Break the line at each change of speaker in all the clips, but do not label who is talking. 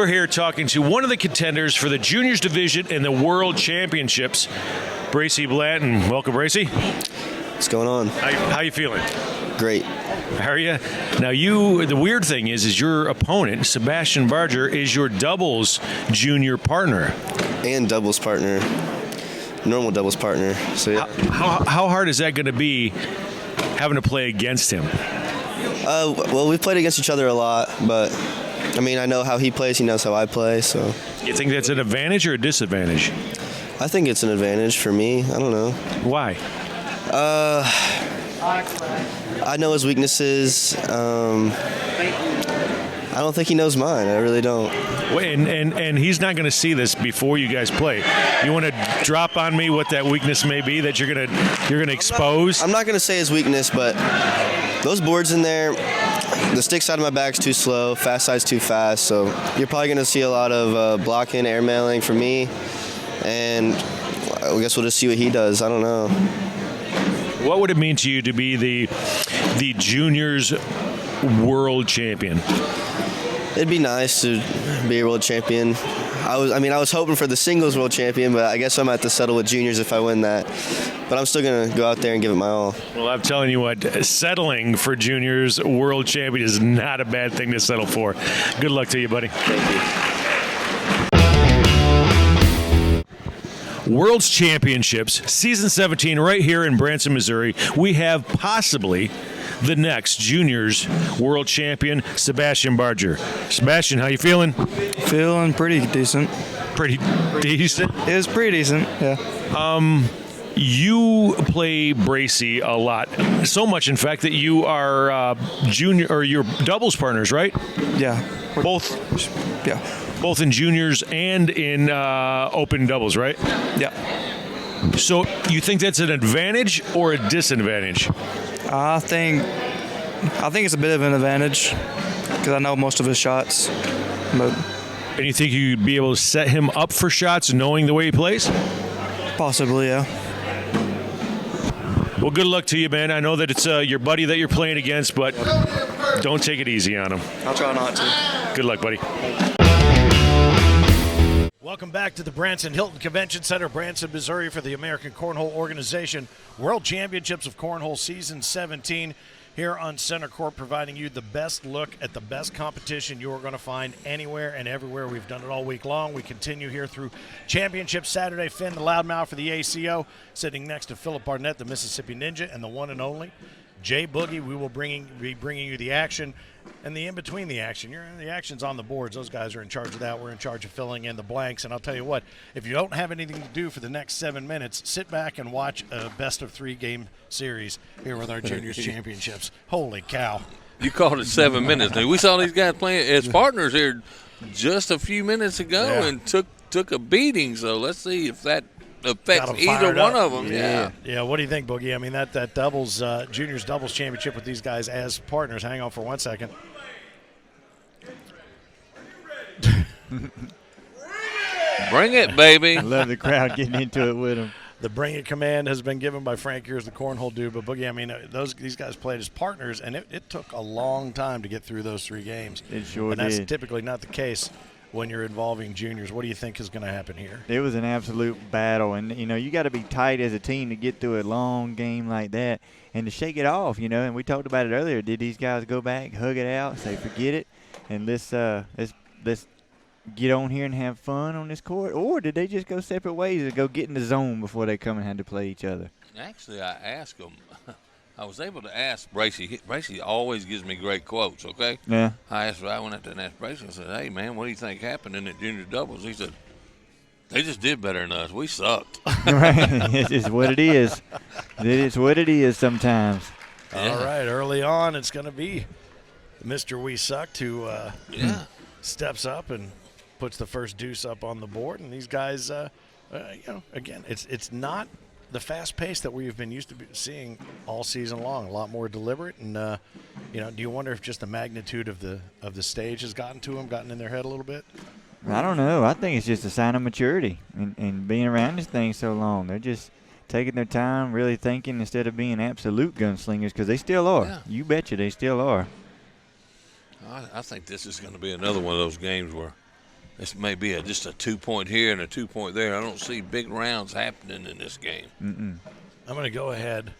we're here talking to one of the contenders for the juniors division in the World Championships, Bracey Blanton. Welcome, Bracey.
What's going on?
How you feeling?
Great.
How are you? Now, the weird thing is your opponent, Sebastian Barger, is your doubles junior partner.
And doubles partner. Normal doubles partner. So yeah.
How hard is that going to be having to play against him?
Well, we've played against each other a lot, but I mean, I know how he plays, he knows how I play, so.
You think that's an advantage or a disadvantage?
I think it's an advantage for me. I don't know.
Why?
I know his weaknesses. I don't think he knows mine. I really don't.
And he's not going to see this before you guys play. You want to drop on me what that weakness may be that you're gonna expose?
I'm not going to say his weakness, but those boards in there, the stick side of my back's too slow, fast side's too fast, so you're probably going to see a lot of blocking, airmailing from me, and I guess we'll just see what he does. I don't know.
What would it mean to you to be the juniors world champion?
It'd be nice to be a world champion. I was hoping for the singles world champion, but I guess I'm going to have to settle with juniors if I win that. But I'm still going to go out there and give it my all.
Well, I'm telling you what, settling for juniors world champion is not a bad thing to settle for. Good luck to you, buddy.
Thank
you. World's Championships, Season 17, right here in Branson, Missouri. We have possibly the next juniors world champion, Sebastian Barger. Sebastian, how you feeling?
Feeling pretty decent.
Pretty decent?
It was pretty decent, yeah.
You play Bracey a lot, so much in fact that you are junior or your doubles partners, right?
Yeah.
Both.
Yeah.
Both in juniors and in open doubles, right?
Yeah.
So you think that's an advantage or a disadvantage?
I think it's a bit of an advantage because I know most of his shots. But
and you think you'd be able to set him up for shots knowing the way he plays?
Possibly, yeah.
Well, good luck to you, man. I know that it's your buddy that you're playing against, but don't take it easy on him.
I'll try not to.
Good luck, buddy.
Welcome back to the Branson Hilton Convention Center, Branson, Missouri, for the American Cornhole Organization World Championships of Cornhole Season 17 here on Center Court, providing you the best look at the best competition you are going to find anywhere and everywhere. We've done it all week long. We continue here through Championship Saturday. Finn, the loudmouth for the ACO, sitting next to Philip Barnett, the Mississippi Ninja, and the one and only Jay Boogie. We will be bringing you the action and the in-between the action. The action's on the boards. Those guys are in charge of that. We're in charge of filling in the blanks. And I'll tell you what, if you don't have anything to do for the next 7 minutes, sit back and watch a best-of-3 game series here with our Juniors Championships. Holy cow.
You called it 7 minutes. We saw these guys playing as partners here just a few minutes ago and took a beating. So let's see if that affects either one of them.
Yeah. What do you think, Boogie? I mean, that doubles juniors doubles championship with these guys as partners. Hang on for 1 second.
Bring it, baby.
I love the crowd getting into it with them.
The bring it command has been given by Frank Ears, the cornhole dude. But Boogie, I mean, these guys played as partners, and it took a long time to get through those 3 games.
It sure
did. And that's
did.
typically not the case when you're involving juniors. What do you think is going to happen here?
It was an absolute battle, and you got to be tight as a team to get through a long game like that and to shake it off, and we talked about it earlier. Did these guys go back, hug it out, say forget it, and let's get on here and have fun on this court, or did they just go separate ways and go get in the zone before they come and had to play each other?
Actually, I asked them. I was able to ask Bracey. Bracey always gives me great quotes, okay?
Yeah.
I went up there and asked Bracey. I said, hey, man, what do you think happened in the junior doubles? He said, they just did better than us. We sucked.
Right. It's what it is. It's what it is sometimes.
Yeah. All right. Early on, it's going to be Mr. We Sucked who steps up and puts the first deuce up on the board. And these guys, again, it's not the fast pace that we've been used to seeing all season long. A lot more deliberate, and do you wonder if just the magnitude of the stage has gotten to them, gotten in their head a little bit?
I don't know. I think it's just a sign of maturity and being around this thing so long. They're just taking their time, really thinking instead of being absolute gunslingers, because they still are. Yeah. You betcha they still are.
I think this is going to be another one of those games where this may be just a 2-point here and a 2-point there. I don't see big rounds happening in this game.
Mm-mm.
I'm going to go ahead,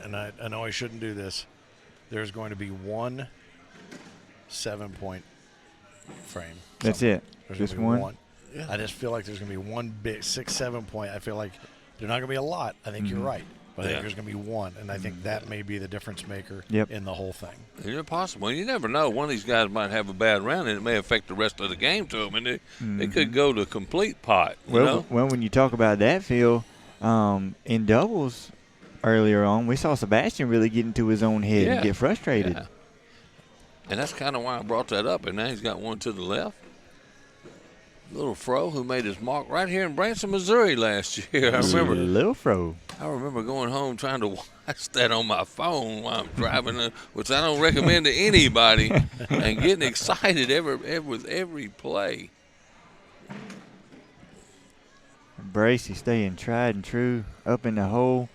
and I know I shouldn't do this. There's going to be one 7-point frame.
That's it.
There's
Just
gonna be
one?
Yeah. I just feel like there's going to be one big 6-7 point. I feel like they're not going to be a lot. I think you're right. But I think there's going to be one, and I think that may be the difference maker in the whole thing.
It's possible. You never know. One of these guys might have a bad round, and it may affect the rest of the game to them, and it could go to complete pot.
Well, when you talk about that, Phil, in doubles earlier on, we saw Sebastian really get into his own head and get frustrated.
Yeah. And that's kind of why I brought that up. And now he's got one to the left. Lil Fro, who made his mark right here in Branson, Missouri last year. I remember
Lil Fro.
I remember going home trying to watch that on my phone while I'm driving, which I don't recommend to anybody, and getting excited with every play.
Bracey staying tried and true up in the hole.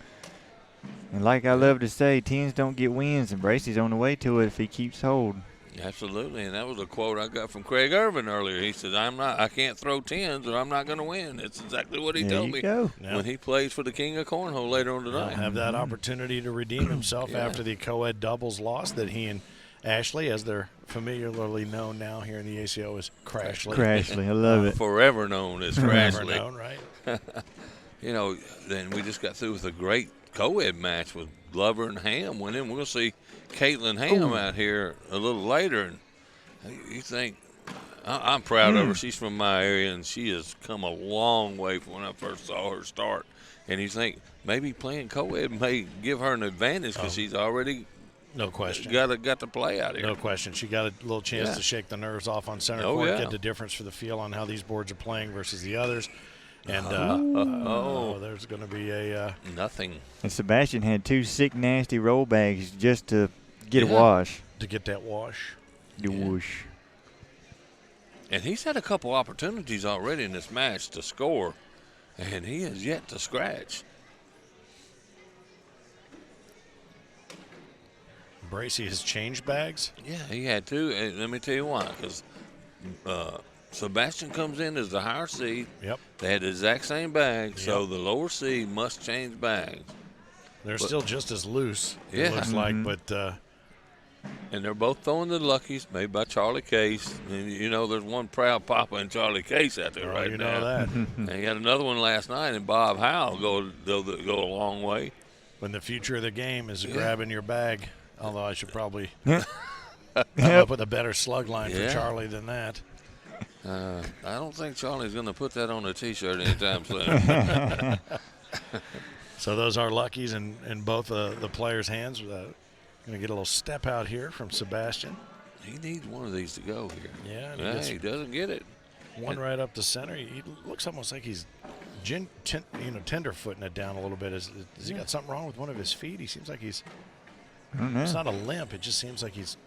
And like I love to say, 10s don't get wins, and Bracey's on the way to it if he keeps hold.
Absolutely, and that was a quote I got from Craig Irvin earlier. He said, I can't throw 10s or I'm not going to win. That's exactly what he told me when he plays for the King of Cornhole later on tonight.
He'll have that opportunity to redeem himself after the co-ed doubles loss that he and Ashley, as they're familiarly known now here in the ACO, as Crashley.
Crashley, I love it.
Forever known as
Forever
Crashley.
known, right?
Then we just got through with a great co-ed match with Glover and Ham winning. We're going to see Caitlin Ham out here a little later. And you think, I'm proud of her. She's from my area, and she has come a long way from when I first saw her start. And you think maybe playing co-ed may give her an advantage because she's already
no question
got to play out here.
No question. She got a little chance to shake the nerves off on center court, get the difference for the feel on how these boards are playing versus the others. And there's going to be a
nothing.
And Sebastian had 2 sick, nasty roll bags just to get a wash.
To get that wash.
The whoosh.
And he's had a couple opportunities already in this match to score, and he has yet to scratch.
Bracey has changed bags?
Yeah, he had to. And let me tell you why. Because Sebastian comes in as the higher seed.
Yep.
They had the exact same bag, so the lower seed must change bags.
They're still just as loose, it looks like, but
and they're both throwing the luckies made by Charlie Case. And there's one proud papa in Charlie Case out there right now.
You know that.
And he had another one last night, and Bob Howell go a long way.
When the future of the game is grabbing your bag, although I should probably come up with a better slug line for Charlie than that.
I don't think Charlie's going to put that on a T-shirt anytime soon.
So those are luckies in both the players' hands. Going to get a little step out here from Sebastian.
He needs one of these to go here.
Yeah,
he doesn't get it.
One right up the center. He looks almost like he's tenderfooting it down a little bit. Has he got something wrong with one of his feet? He seems like he's.
I don't know.
It's not a limp. It just seems like he's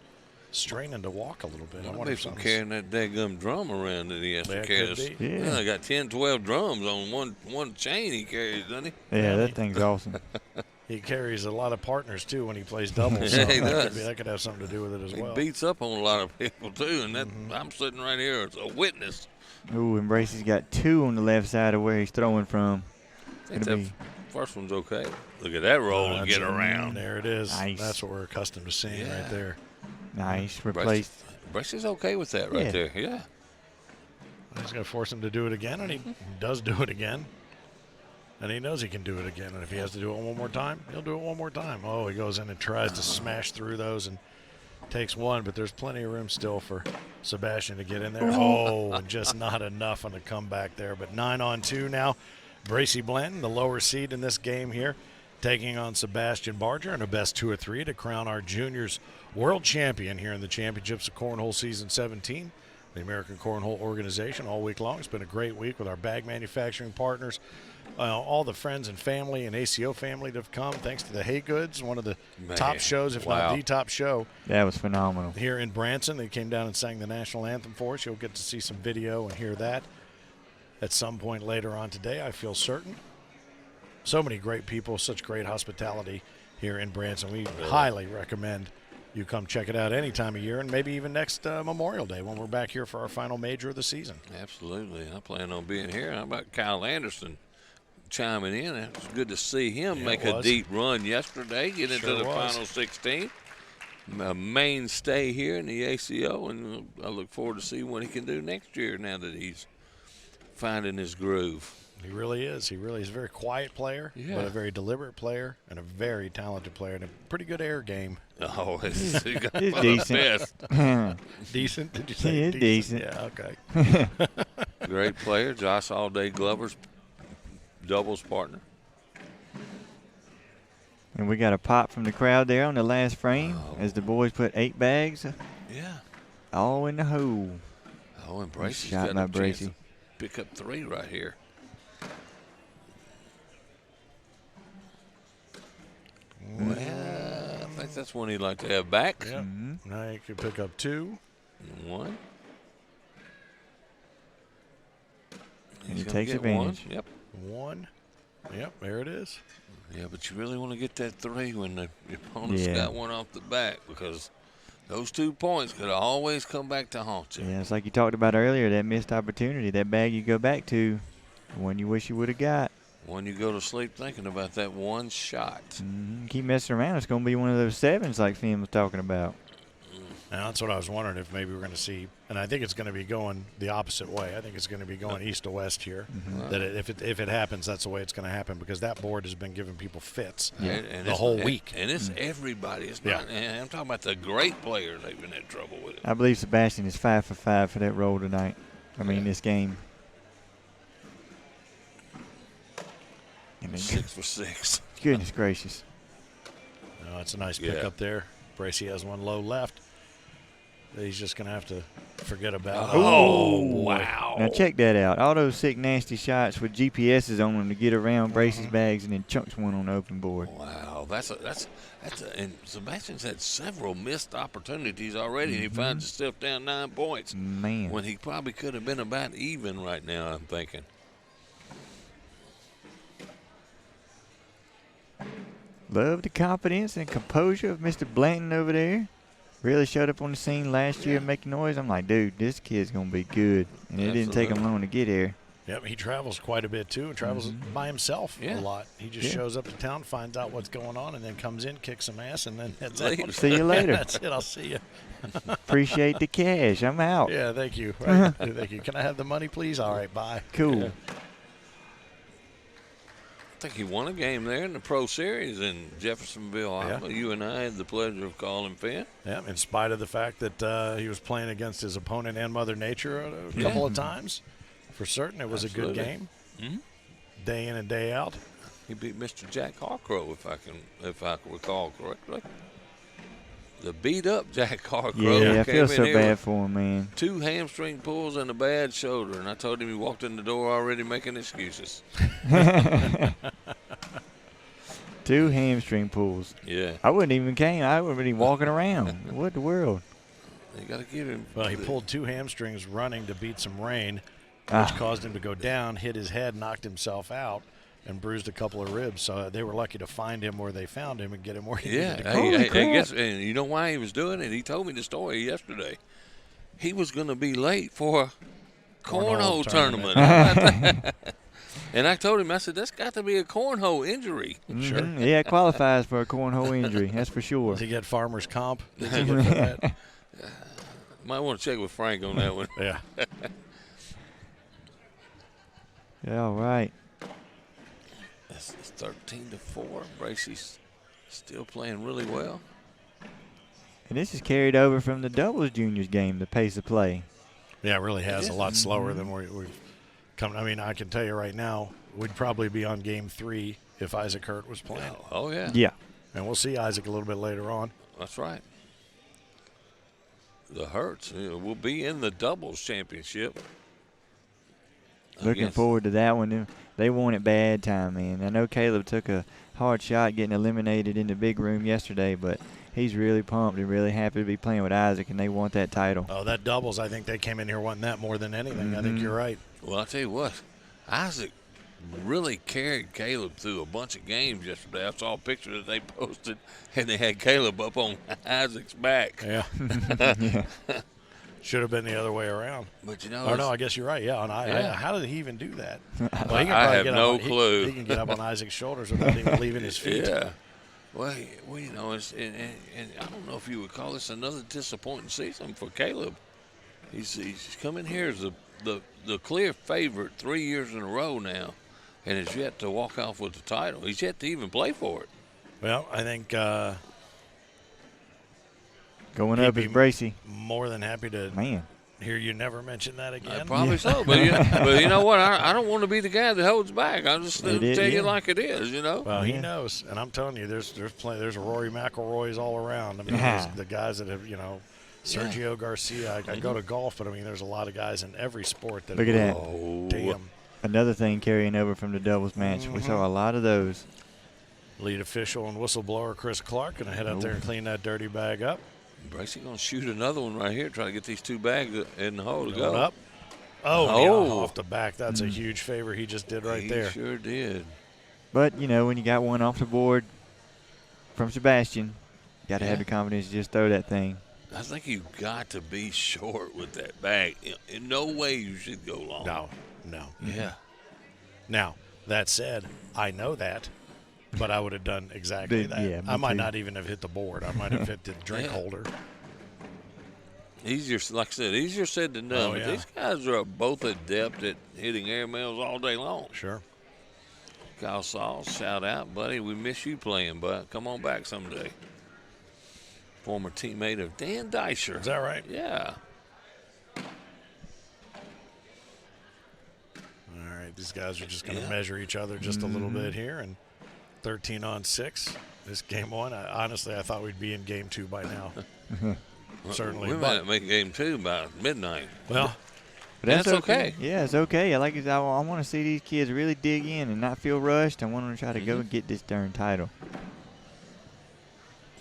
straining to walk a little bit. I wonder if
from carrying that daggum drum around that he has to carry.
Yeah,
I got 10, 12 drums on one chain he carries, doesn't he?
Yeah, that thing's awesome.
He carries a lot of partners, too, when he plays doubles.
Yeah,
so
he does.
That could have something to do with it as well.
He beats up on a lot of people, too, and that I'm sitting right here as a witness.
Ooh, and Bracey's got 2 on the left side of where he's throwing from.
I think that first one's okay. Look at that roll and get around.
There it is.
Nice.
That's what we're accustomed to seeing right there.
Nice. Replaced.
Bracey's okay with that right there. Yeah.
He's going to force him to do it again, and he does do it again. And he knows he can do it again. And if he has to do it one more time, he'll do it one more time. Oh, he goes in and tries to smash through those and takes one, but there's plenty of room still for Sebastian to get in there. Oh, and just not enough on the comeback there. But 9-on-2 now. Bracey Blanton, the lower seed in this game here, taking on Sebastian Barger in a best 2 of 3 to crown our juniors world champion here in the championships of Cornhole Season 17. The American Cornhole organization all week long. It's been a great week with our bag manufacturing partners, all the friends and family and ACO family that have come. Thanks to the Hay Goods, one of the top shows, if not the top show.
That was phenomenal. Here
in Branson, they came down and sang the national anthem for us. You'll get to see some video and hear that at some point later on today, I feel certain. So many great people, such great hospitality here in Branson. We highly recommend you come check it out any time of year, and maybe even next Memorial Day when we're back here for our final major of the season.
Absolutely. I plan on being here. How about Kyle Anderson chiming in? It was good to see him make a deep run yesterday, get into the final 16. A mainstay here in the ACO, and I look forward to seeing what he can do next year now that he's finding his groove.
He really is. He really is a very quiet player, but a very deliberate player and a very talented player and a pretty good air game.
Oh, he's
decent.
Decent? Did you say
He is decent.
Yeah, okay.
Great player. Josh Allday Glover's doubles partner.
And we got a pop from the crowd there on the last frame as the boys put 8 bags all in the hole.
Oh, and Bracey's
Shot
got
by
a chance
Bracey.
to pick up 3 right here. Well, I think that's one he'd like to have back.
Yeah. Now you can pick up 2.
1.
And he
He's
takes
gonna get
advantage.
1. Yep.
1. Yep, there it is.
Yeah, but you really want to get that 3 when the opponent's got one off the back, because those 2 points could always come back to haunt you.
Yeah, it's like you talked about earlier, that missed opportunity, that bag you go back to, the one you wish you would have got.
When you go to sleep thinking about that one shot.
Keep messing around, it's going to be one of those 7s like Finn was talking about.
Now, that's what I was wondering, if maybe we're going to see, and I think it's going to be going the opposite way. I think it's going to be going east to west here. That if it happens, that's the way it's going to happen, because that board has been giving people fits
And
the whole week.
And it's everybody. It's not, and I'm talking about the great players. They've been had trouble with it.
I believe Sebastian is 5 for 5 for that roll tonight. I mean, this game. And then,
6 for 6.
goodness gracious.
No, it's a nice pick up there. Bracey has one low left that he's just going to have to forget about.
Oh, wow.
Now check that out. All those sick, nasty shots with GPSs on them to get around Bracey's bags, and then chunks one on the open board.
Wow, and Sebastian's had several missed opportunities already, and he finds himself down 9 points.
Man.
When he probably could have been about even right now, I'm thinking.
Love the confidence and composure of Mr. Blanton over there. Really showed up on the scene last year making noise. I'm like, dude, this kid's going to be good. And it didn't take him long to get here.
Yep, he travels quite a bit, too, and travels by himself a lot. He just shows up to town, finds out what's going on, and then comes in, kicks some ass, and then heads out.
See you later.
That's it. I'll see you.
Appreciate the cash. I'm out.
Yeah, thank you. Right. Thank you. Can I have the money, please? All right, bye.
Cool.
Yeah. I think he won a game there in the Pro Series in Jeffersonville, Iowa. You and I had the pleasure of calling Finn.
Yeah, in spite of the fact that he was playing against his opponent and Mother Nature a couple of times. For certain, it was a good game. Day in and day out.
He beat Mr. Jack Harcrow, if I can recall correctly. The beat up Jack Harcrow.
Yeah, I feel so bad for him, man.
2 hamstring pulls and a bad shoulder, and I told him he walked in the door already making excuses.
2 hamstring pulls.
Yeah.
I wouldn't even came. I would be walking around. What the world?
You got to give him.
Well, he pulled 2 hamstrings running to beat some rain, which caused him to go down, hit his head, knocked himself out, and bruised a couple of ribs. So they were lucky to find him where they found him and get him where he needed to go.
I guess, and you know why he was doing it? He told me the story yesterday. He was going to be late for a cornhole tournament. And I told him, I said, that's got to be a cornhole injury.
Sure.
Yeah, it qualifies for a cornhole injury. That's for sure.
Did he get farmer's comp? Did he get that?
Might want to check with Frank on that one.
Yeah.
Yeah, all right.
It's 13-4. Bracey's still playing really well.
And this is carried over from the doubles juniors game, the pace of play.
Yeah, it really has. A lot slower than we've come. I mean, I can tell you right now, we'd probably be on game 3 if Isaac Hurt was playing.
Oh, yeah.
Yeah.
And we'll see Isaac a little bit later on.
That's right. The Hurts will be in the doubles championship.
Looking forward to that one. They won it bad time, man. I know Caleb took a hard shot getting eliminated in the big room yesterday, but he's really pumped and really happy to be playing with Isaac, and they want that title.
Oh, that doubles, I think they came in here wanting that more than anything. I think you're right.
Well, I'll tell you what, Isaac really carried Caleb through a bunch of games yesterday. I saw a picture that they posted, and they had Caleb up on Isaac's back.
Yeah. Should have been the other way around.
But, you know.
Oh, no, I guess you're right. Yeah. And how did he even do that? Well, he can
I
probably
have
get
no
up on,
clue.
He can get up on Isaac's shoulders without even leaving his feet.
Yeah. Well, you know, and I don't know if you would call this another disappointing season for Caleb. He's come in here as the clear favorite 3 years in a row now, and has yet to walk off with the title. He's yet to even play for it.
Well, I think
Going up is Bracey.
more than happy to hear you never mention that again.
Probably so, but you know what? I don't want to be the guy that holds back. I'll just tell you like it is, you know.
Well, he knows, and I'm telling you, there's a Rory McIlroys all around. I mean, there's the guys that have, you know, Sergio Garcia. I go to golf, but I mean, there's a lot of guys in every sport that.
Look at that.
Oh,
damn.
Another thing carrying over from the doubles match. We saw a lot of those.
Lead official and whistleblower Chris Clark going to head out there and clean that dirty bag up.
Bracey going to shoot another one right here, try to get these two bags in the hole to go.
Up. Oh, yeah, off the back. That's a huge favor he just did right there.
He sure did.
But, you know, when you got one off the board from Sebastian, you got to have the confidence to just throw that thing.
I think you've got to be short with that bag. In no way you should go long.
No.
Yeah.
Now, that said, I know that, but I would have done exactly that.
Yeah,
I might
too.
not even have hit the board. I might have hit the drink holder.
Easier, like I said, easier said than done.
Oh,
But
yeah.
these guys are both adept at hitting air mails all day long.
Sure.
Kyle Sauls, shout out, buddy. We miss you playing, but come on back someday. Former teammate of Dan Deisher.
Is that right?
Yeah.
All right, these guys are just going to measure each other just a little bit here, and 13 on 6. This game one. Honestly, I thought we'd be in game 2 by now. Certainly.
We might make game 2 by midnight.
Well,
But
that's okay.
Yeah, it's okay. I like it. I want to see these kids really dig in and not feel rushed. I want them to try to go and get this darn title.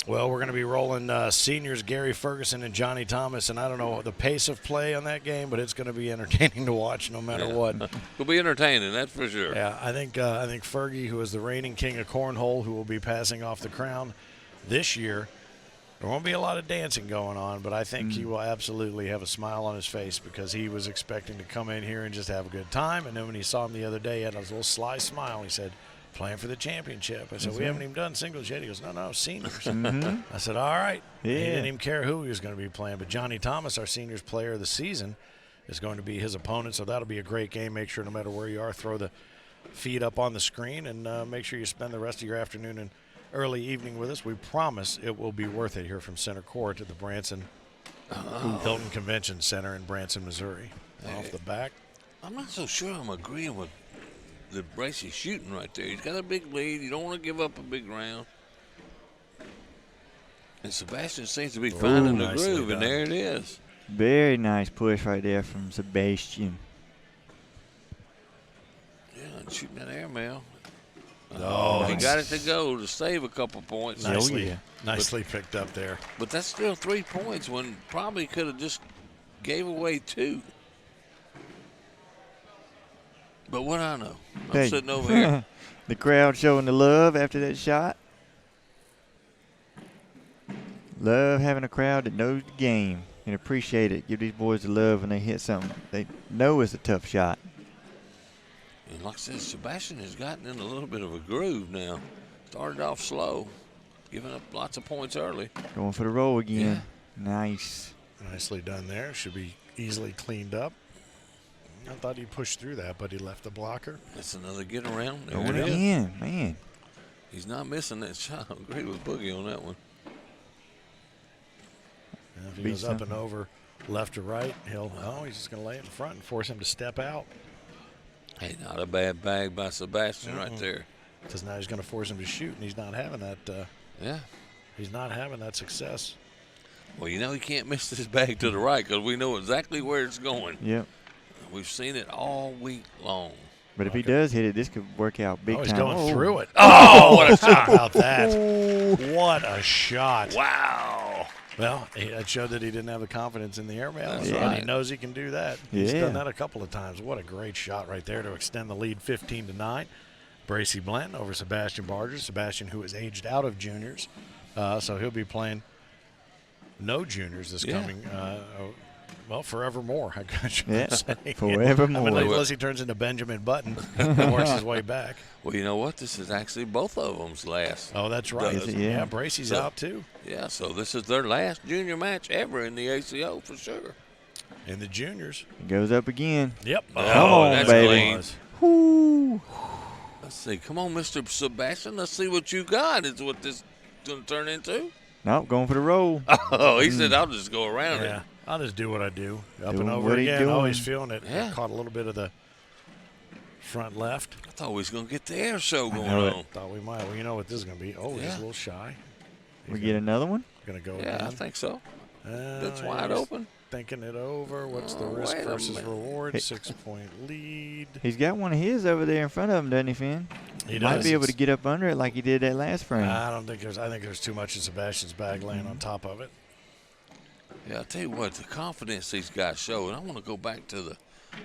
Well, we're going to be rolling seniors Gary Ferguson and Johnny Thomas, and I don't know the pace of play on that game, but it's going to be entertaining to watch no matter what.
It'll be entertaining, that's for sure.
Yeah, I think Fergie, who is the reigning king of cornhole, who will be passing off the crown this year, there won't be a lot of dancing going on, but I think he will absolutely have a smile on his face because he was expecting to come in here and just have a good time, and then when he saw him the other day, he had a little sly smile. He said, playing for the championship. I said, we haven't even done singles yet. He goes, no, seniors. I said, all right.
Yeah.
He didn't even care who he was going to be playing. But Johnny Thomas, our seniors player of the season, is going to be his opponent. So that'll be a great game. Make sure no matter where you are, throw the feed up on the screen and make sure you spend the rest of your afternoon and early evening with us. We promise it will be worth it here from center court at the Branson Hilton Convention Center in Branson, Missouri. Off the back.
I'm not so sure I'm agreeing with the Bracey shooting right there. He's got a big lead. You don't want to give up a big round. And Sebastian seems to be finding the
nicely
groove, and
done.
there it is.
Very nice push right there from Sebastian.
Yeah, and shooting that airmail.
Oh,
He got it to go to save a couple points.
Nicely picked up there.
But that's still 3 points when probably could have just gave away 2. But what I know, I'm
Hey.
sitting over here.
The crowd showing the love after that shot. Love having a crowd that knows the game and appreciate it. Give these boys the love when they hit something they know it's a tough shot.
And like I said, Sebastian has gotten in a little bit of a groove now. Started off slow, giving up lots of points early.
Going for the roll again. Nice.
Nicely done there. Should be easily cleaned up. I thought he pushed through that, but he left the blocker.
That's another get around. There
Going
it is.
again, man.
He's not missing that shot. I agree with Boogie on that one.
And if he
Beats
goes up
them.
and over, left or right, he's just going to lay it in front and force him to step out.
Hey, not a bad bag by Sebastian right there.
Because now he's going to force him to shoot, and he's not having that.
Yeah.
He's not having that success.
Well, you know he can't miss this bag to the right because we know exactly where it's going.
Yep.
We've seen it all week long.
But if he does hit it, this could work out big
He's
time.
going through it.
Oh, what a shot.
How about that? What a shot.
Wow.
Well, it showed that he didn't have the confidence in the airmail,
That's
and
right.
he knows he can do that. He's
Yeah.
done that a couple of times. What a great shot right there to extend the lead 15-9. Bracey Blanton over Sebastian Barger. Sebastian, who is aged out of juniors, so he'll be playing no juniors this coming, forevermore, I should
Yeah,
say.
forevermore.
I mean, unless he turns into Benjamin Button and works his way back.
Well, you know what? This is actually both of them's last.
Oh, that's right.
Is it? Yeah.
Bracey's
So-
out too.
Yeah, so this is their last junior match ever in the ACO for sure.
In the juniors.
It goes up again.
Yep.
Come on,
that's
baby.
clean.
Woo.
Let's see. Come on, Mr. Sebastian. Let's see what you got. Is what this going to turn into?
Nope, going for the roll.
Oh, he said, I'll just go around
Yeah.
it.
I'll just do what I do. Up
Doing
and over
what he
again. Always
doing.
feeling it.
Yeah.
Caught a little bit of the front left.
I thought we was going to get the air show going
know it.
on.
Thought we might. Well, you know what this is going to be. Oh, he's
Yeah.
a little shy.
We get another one?
Going to go
Yeah, I
again.
think so. It's
He's
wide open.
Thinking it over. What's the
Oh,
risk
wait a
versus
minute.
reward?
Hey.
6-point lead.
He's got one of his over there in front of him, doesn't he, Finn?
He
Might
does.
be able to get up under it like he did that last frame.
I don't think there's. I think there's too much in Sebastian's bag laying on top of it.
Yeah, I'll tell you what, the confidence these guys show, and I want to go back to the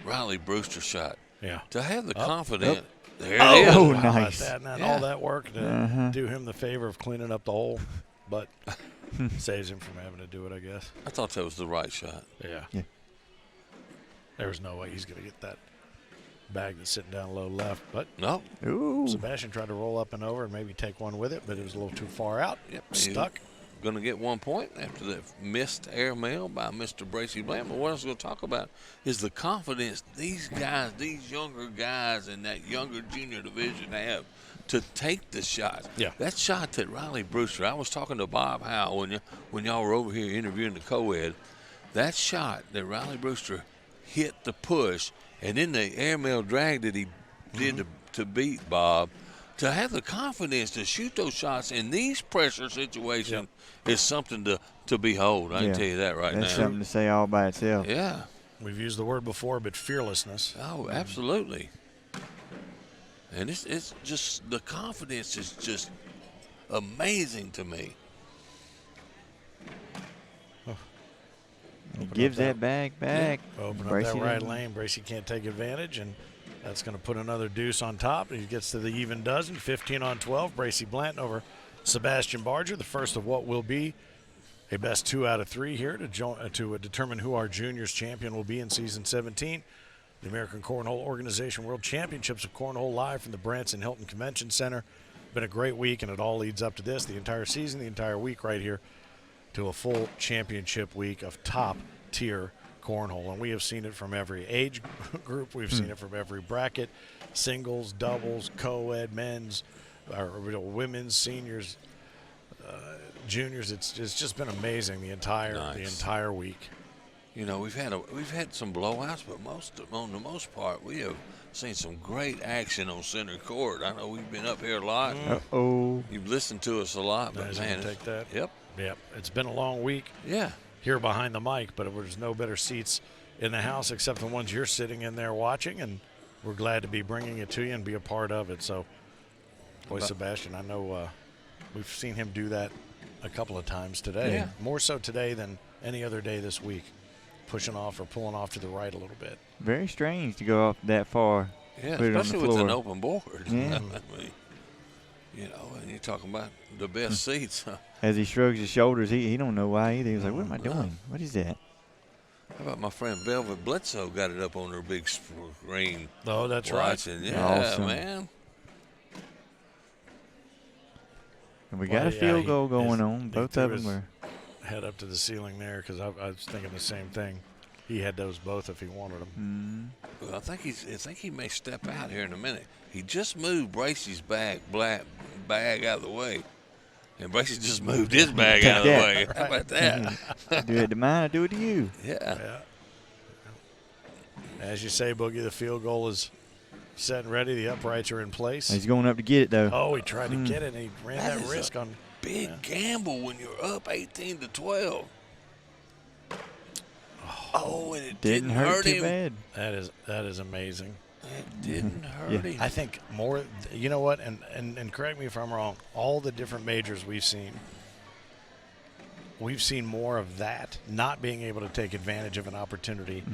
Riley Brewster shot.
Yeah.
To have the confidence. There it
Oh,
is.
oh,
How about
nice.
that? And
Yeah.
all that work to
Uh-huh.
do him the favor of cleaning up the hole, but saves him from having to do it, I guess.
I thought that was the right shot.
Yeah.
Yeah.
There's no way he's going to get that bag that's sitting down low left. But
No.
Ooh.
Sebastian tried to roll up and over and maybe take one with it, but it was a little too far out.
Yep.
Stuck.
Going to get 1 point after that missed airmail by Mr. Bracey Blanton. But what I was going to talk about is the confidence these guys, these younger guys in that younger junior division have to take the shot.
Yeah.
That shot that Riley Brewster, I was talking to Bob Howe when y'all were over here interviewing the co-ed. That shot that Riley Brewster hit the push and then the airmail drag that he did to beat Bob, to have the confidence to shoot those shots in these pressure situations is something to behold. I can
Yeah.
tell you that right
That's
now.
something to say all by itself.
Yeah.
We've used the word before, but fearlessness.
Oh, absolutely. And it's just the confidence is just amazing to me.
He gives that bag back.
Open up
Bracey
that right
doesn't-
lane. Bracey can't take advantage, and that's going to put another deuce on top. He gets to the even dozen, 15-12. Bracey Blanton over Sebastian Barger, the first of what will be a best 2 out of 3 here to determine who our juniors champion will be in season 17. The American Cornhole Organization World Championships of Cornhole live from the Branson Hilton Convention Center. Been a great week, and it all leads up to this, the entire season, the entire week right here, to a full championship week of top-tier cornhole. And we have seen it from every age group. We've seen it from every bracket, singles, doubles, co-ed, men's, or women's, seniors, juniors. It's just been amazing the entire week.
You know, we've had some blowouts, but on the most part, we have seen some great action on center court. I know we've been up here a lot.
Uh-oh.
You've listened to us a lot, but
Guys,
man,
you can take that.
Yep.
Yep. It's been a long week
Yeah.
here behind the mic, but there's no better seats in the house except the ones you're sitting in there watching, and we're glad to be bringing it to you and be a part of it. So, boy, Sebastian, I know we've seen him do that a couple of times today.
Yeah.
More so today than any other day this week, pushing off or pulling off to the right a little bit.
Very strange to go up that far.
Yeah,
Put it on the
especially with an
floor.
open board.
Yeah.
I mean, you know, and you're talking about the best seats. How
As he shrugs his shoulders, he don't know why either. He's like, what am I doing? What is that?
about my friend Velvet Bledsoe got it up on her big screen?
Oh, that's right.
Watching. Yeah,
Awesome.
man.
And we
Well,
got a
yeah,
field
he-
goal going
he
on. Both
threw
of them
his
were.
Head up to the ceiling there because I was thinking the same thing. He had those both if he wanted them.
Well, I think he may step out here in a minute. He just moved Bracey's bag out of the way, and Bracey just moved his bag out of the
Yeah.
way. How about that?
Do it to mine, I do it to you.
Yeah.
Yeah. As you say, Boogie, the field goal is set and ready. The uprights are in place.
He's going up to get it, though.
Oh, he tried to get it, and he ran
That
that
is
risk on.
Big gamble when you're up 18-12. Oh, and it
Didn't hurt too
him.
bad.
That is amazing.
It didn't hurt
Yeah.
him.
I think more. You know what? And correct me if I'm wrong. All the different majors we've seen, we've seen more of that, not being able to take advantage of an opportunity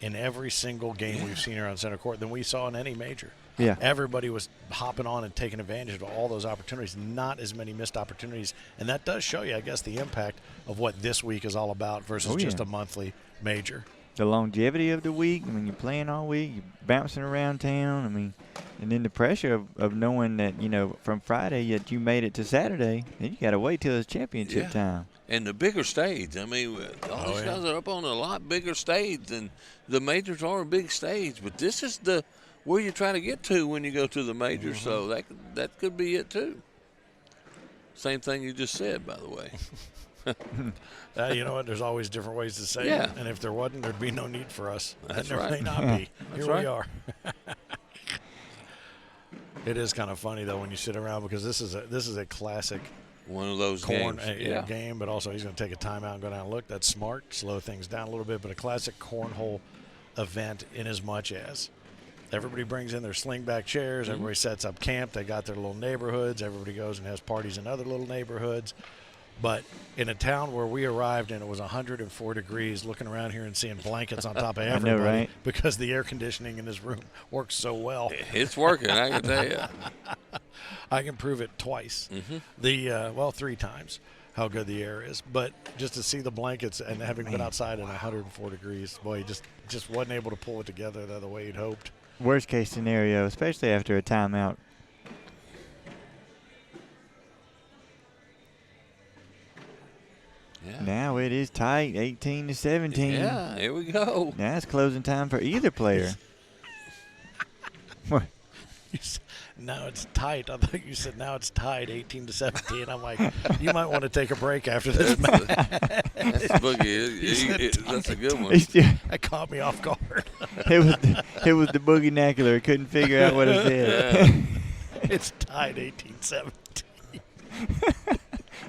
in every single game we've seen here on center court than we saw in any major.
Yeah.
Everybody was hopping on and taking advantage of all those opportunities, not as many missed opportunities. And that does show you, I guess, the impact of what this week is all about versus just a monthly major.
The longevity of the week. I mean, you're playing all week, you're bouncing around town. I mean, and then the pressure of knowing that, you know, from Friday that you made it to Saturday, then you got to wait till it's championship time.
And the bigger stage. I mean, all these guys are up on a lot bigger stage than the majors are a big stage. But this is where you try to get to when you go to the majors. So that could be it too. Same thing you just said, by the way.
You know what? There's always different ways to say it. And if there wasn't, there'd be no need for us.
That's
and there may not be. Here we are. It is kind of funny though when you sit around because this is a classic
one of those
game, but also he's going to take a timeout and go down and look. That's smart. Slow things down a little bit, but a classic cornhole event in as much as everybody brings in their slingback chairs. Everybody sets up camp. They got their little neighborhoods. Everybody goes and has parties in other little neighborhoods. But in a town where we arrived and it was 104 degrees, looking around here and seeing blankets on top of everybody
know, right?
because the air conditioning in this room works so well.
It's working, I can tell you.
I can prove it twice. 3 times how good the air is. But just to see the blankets and having been outside in 104 degrees, boy, he just wasn't able to pull it together the way he'd hoped.
Worst case scenario, especially after a timeout.
Yeah.
Now it is tight, 18-17.
Yeah, here we go.
Now it's closing time for either player. What?
Now it's tight. I thought you said now it's tied 18-17. I'm like, you might want to take a break after this match.
That's Boogie. That's a good one.
That caught me off guard.
It was the boogie nacular. Couldn't figure out what it said.
It's tied 18-17.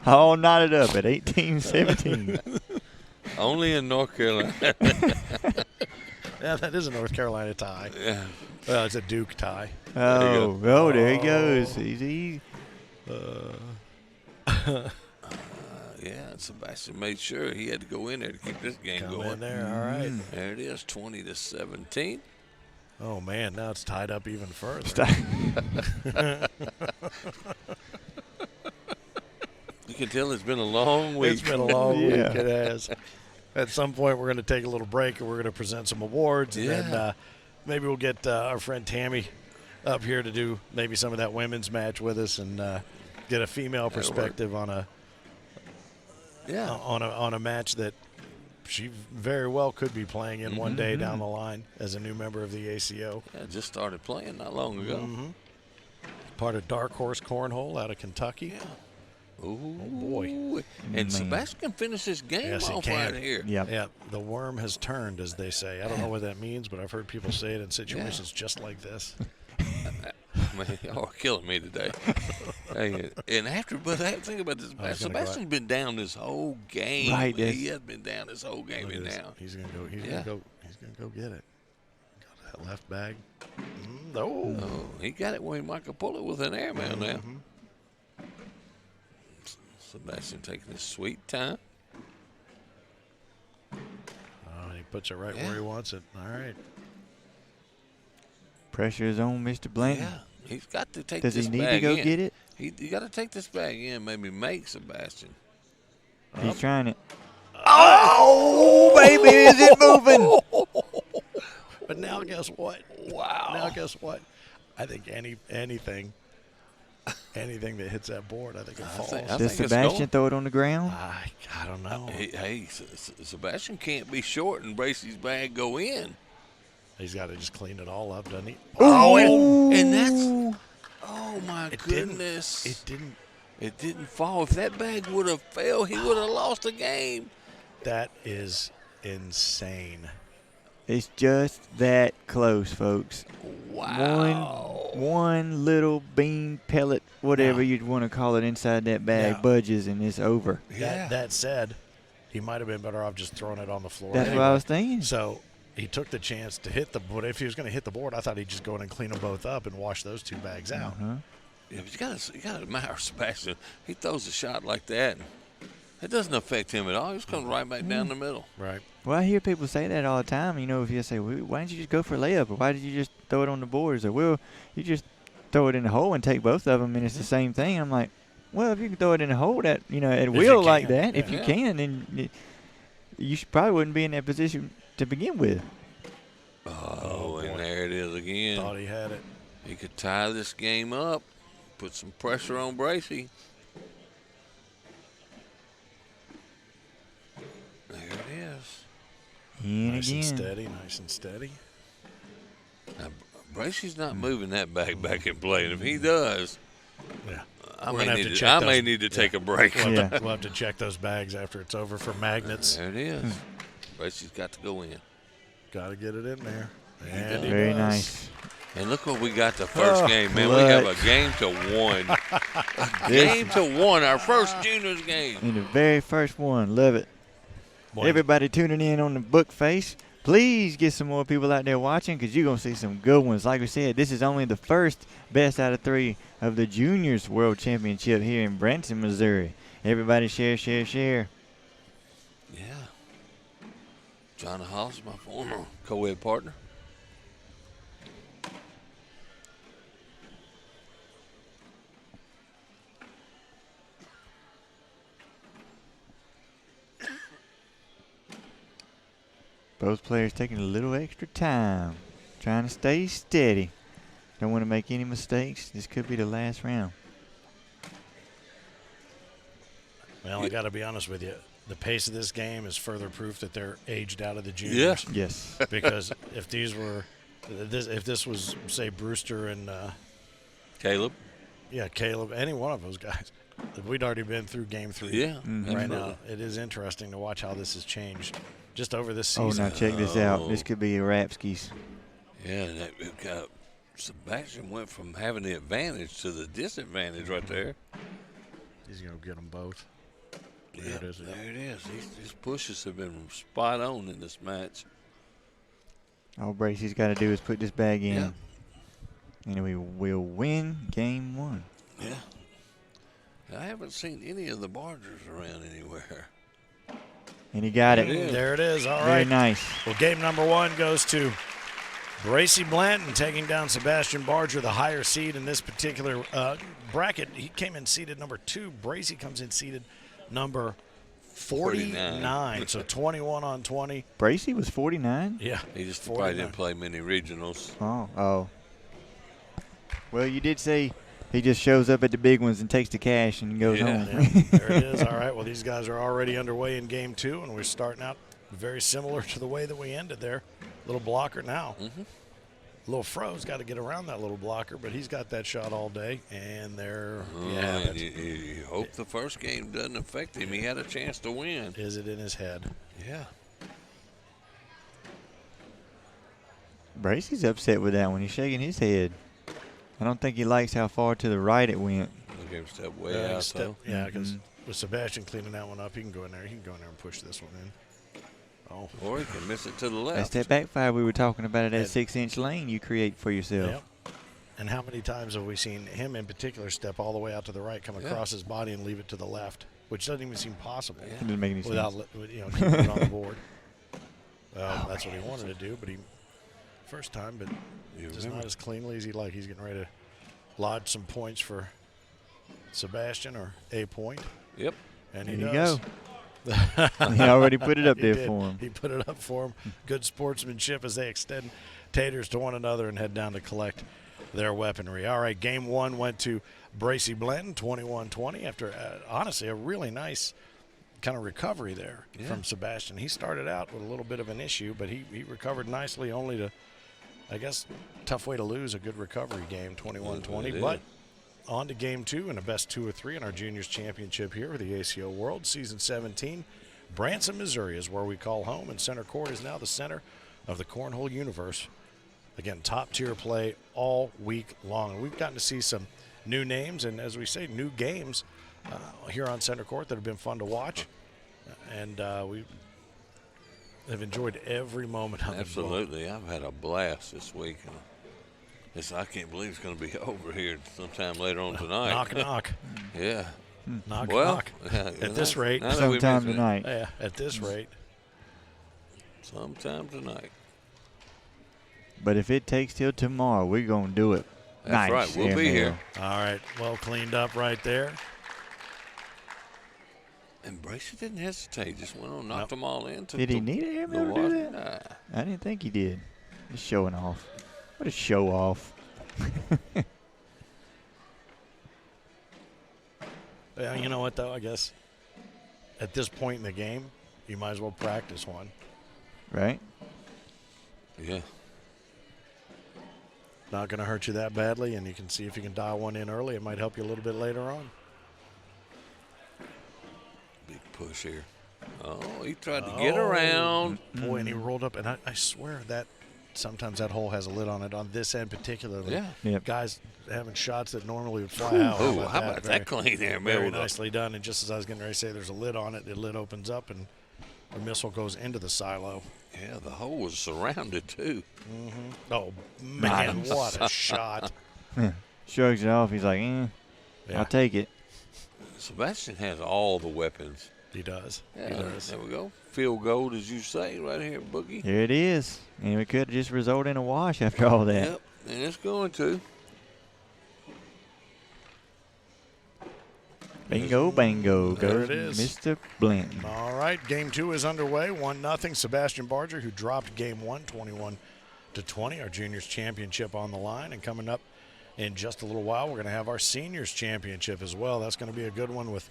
All knotted up at 18-17.
Only in North Carolina.
Yeah, that is a North Carolina tie.
Yeah.
Well, it's a Duke tie.
There he goes. Easy.
Yeah, Sebastian made sure he had to go in there to keep this game going.
In there, all right.
There it is, 20-17.
Oh man, now it's tied up even further.
You can tell it's been a long week.
It's been a long week. It has. At some point, we're going to take a little break and we're going to present some awards. And then maybe we'll get our friend Tammy up here to do maybe some of that women's match with us and get a female perspective on a match that she very well could be playing in one day down the line as a new member of the ACO.
Yeah, just started playing not long ago.
Part of Dark Horse Cornhole out of Kentucky.
Yeah.
Oh, boy.
And Sebastian can finish this game off right here.
Yep.
Yeah, the worm has turned, as they say. I don't know what that means, but I've heard people say it in situations just like this.
Man, y'all are killing me today. Hey, and think about this. Sebastian's been down this whole game.
Right,
he has been down this whole game now.
He's gonna go. He's gonna go get it. Got that left bag. No.
Oh, he got it where he might pull it with an airmail now. Sebastian taking his sweet time.
Oh, and he puts it right where he wants it. All right.
Pressure is on Mr. Blanton.
Yeah, he's got to take
Does
this
he need
bag
to go
in.
get it?
He got to take this bag in, maybe make Sebastian.
He's trying it. Oh, baby, is it moving?
But now guess what?
Wow.
Now guess what? I think anything that hits that board, I think it falls.
Does Sebastian throw it on the ground?
I don't know.
Hey, Sebastian can't be short and Bracey's bag go in.
He's got to just clean it all up, doesn't he?
And that's my goodness. It didn't fall. If that bag would have fell, he would have lost the game.
That is insane.
It's just that close, folks.
Wow.
One little bean pellet, whatever you'd want to call it, inside that bag budges and it's over.
That said, he might have been better off just throwing it on the floor.
That's what I was thinking.
So he took the chance to hit the board. If he was going to hit the board, I thought he'd just go in and clean them both up and wash those two bags out.
Yeah, but you got to admire Sebastian. He throws a shot like that. It doesn't affect him at all. He just comes right back down the middle.
Right.
Well, I hear people say that all the time. You know, if you say, well, why didn't you just go for a layup? Or why did you just throw it on the boards? Or, well, you just throw it in the hole and take both of them, and it's the same thing. I'm like, well, if you can throw it in the hole at will like that, if you can, then you probably wouldn't be in that position to begin with.
Oh, and there it is again.
Thought he had it.
He could tie this game up, put some pressure on Bracey. There it is.
Nice and steady, nice and steady.
Now, Bracey's not moving that back in play, and if he does, I may need to take a break.
We'll have to check those bags after it's over for magnets.
There it is. Bracey's got to go in.
Got to get it in there. And
Very nice.
And look what we got the first game, man. We have a game to one. Game to one, our first juniors game.
In the very first one. Love it.
Boy.
Everybody tuning in on the book face, please get some more people out there watching because you're going to see some good ones. Like we said, this is only the first best out of 3 of the Juniors World Championship here in Branson, Missouri. Everybody share, share, share.
Yeah. John Hollis, my former co-ed partner.
Both players taking a little extra time, trying to stay steady. Don't want to make any mistakes. This could be the last round.
Well, I got to be honest with you. The pace of this game is further proof that they're aged out of the juniors.
Yes.
Because if this was, say, Brewster and
Caleb.
Yeah, Caleb, any one of those guys, we'd already been through game 3.
Yeah.
Right now, it is interesting to watch how this has changed just over this season.
Oh, now check this out. This could be a Rapskis.
Yeah, Sebastian went from having the advantage to the disadvantage right there.
He's going to get them both.
There it is. His pushes have been spot on in this match.
All Bracey's got to do is put this bag in.
Yeah.
And we will win game 1.
Yeah. I haven't seen any of the Bargers around anywhere.
And he got it.
There it is. All right.
Very nice.
Well, game number 1 goes to Bracey Blanton taking down Sebastian Barger, the higher seed in this particular bracket. He came in seeded number 2. Bracey comes in seeded number 49. So 21 on 20.
Bracey was 49?
Yeah.
He just probably didn't play many regionals.
Oh. Well, you did say he just shows up at the big ones and takes the cash and goes home.
Yeah, there it is. All right. Well, these guys are already underway in game 2, and we're starting out very similar to the way that we ended there. Little blocker now. Lil Fro's got to get around that little blocker, but he's got that shot all day, and there you have it.
You hope the first game doesn't affect him. He had a chance to win.
Is it in his head?
Yeah.
Bracey's upset with that one. He's shaking his head. I don't think he likes how far to the right it went.
Okay, step way out, though.
Yeah, because with Sebastian cleaning that one up, he can go in there. He can go in there and push this one in. Oh.
Or he can miss it to the left.
That's that backfire we were talking about, that 6-inch lane you create for yourself.
Yep. And how many times have we seen him in particular step all the way out to the right, come across his body and leave it to the left, which doesn't even seem possible
Doesn't make any
without
sense.
Keeping it on the board. Well, that's what he wanted to do, but he first time, but just not as cleanly as he'd like. He's getting ready to lodge some points for Sebastian, or a point.
Yep.
And he
There you
does.
go. He already put it up there
did.
for him.
He put it up for him. Good sportsmanship as they extend taters to one another and head down to collect their weaponry. All right, game 1 went to Bracey Blanton, 21-20, after, honestly, a really nice kind of recovery there from Sebastian. He started out with a little bit of an issue, but he recovered nicely, only to, I guess, tough way to lose a good recovery game, 21-20. But on to game 2 and a best 2 of 3 in our juniors championship here for the ACO World Season 17. Branson, Missouri is where we call home, and center court is now the center of the Cornhole universe. Again, top-tier play all week long. We've gotten to see some new names and, as we say, new games here on center court that have been fun to watch. And we have enjoyed every moment of it.
Absolutely. I've had a blast this week. I can't believe it's going to be over here sometime later on tonight.
Knock, knock.
Yeah.
Knock,
Well,
knock.
yeah,
At this rate.
now that we
Sometime
mention it,
tonight.
Yeah, at this rate.
sometime tonight.
But if it takes till tomorrow, we're going to do it.
That's
nice,
right. We'll be
Emil.
here.
All right, well cleaned up right there.
And Bracey didn't hesitate. Just went on, knocked them all in.
Did he need an airmail to do that?
Nah.
I didn't think he did. Just showing off. What a show off.
Yeah, you know what, though? I guess at this point in the game, you might as well practice one.
Right?
Yeah.
Not going to hurt you that badly, and you can see if you can dial one in early. It might help you a little bit later on.
Big push here. Oh, he tried to get around.
Boy, and he rolled up, and I swear that sometimes that hole has a lid on it on this end particularly.
Yeah.
Yep.
Guys having shots that normally would fly out.
Oh, how about that clean there, man?
Very nicely done. And just as I was getting ready to say there's a lid on it, the lid opens up, and the missile goes into the silo.
Yeah, the hole was surrounded, too.
Oh, man, what a shot.
Shrugs it off. He's like,
Yeah.
I'll take it.
Sebastian has all the weapons.
He does.
Yeah,
He does.
there we go. Field goal, as you say, right here, Boogie.
Here it is. And we could just result in a wash after all that.
Yep, and it's going to.
Bingo, bango.
There
Goes
it is.
Mr. Blanton.
All right, game 2 is underway. 1-0. Sebastian Barger, who dropped game 1, 21-20. Our juniors championship on the line. And coming up in just a little while, we're going to have our seniors championship as well. That's going to be a good one with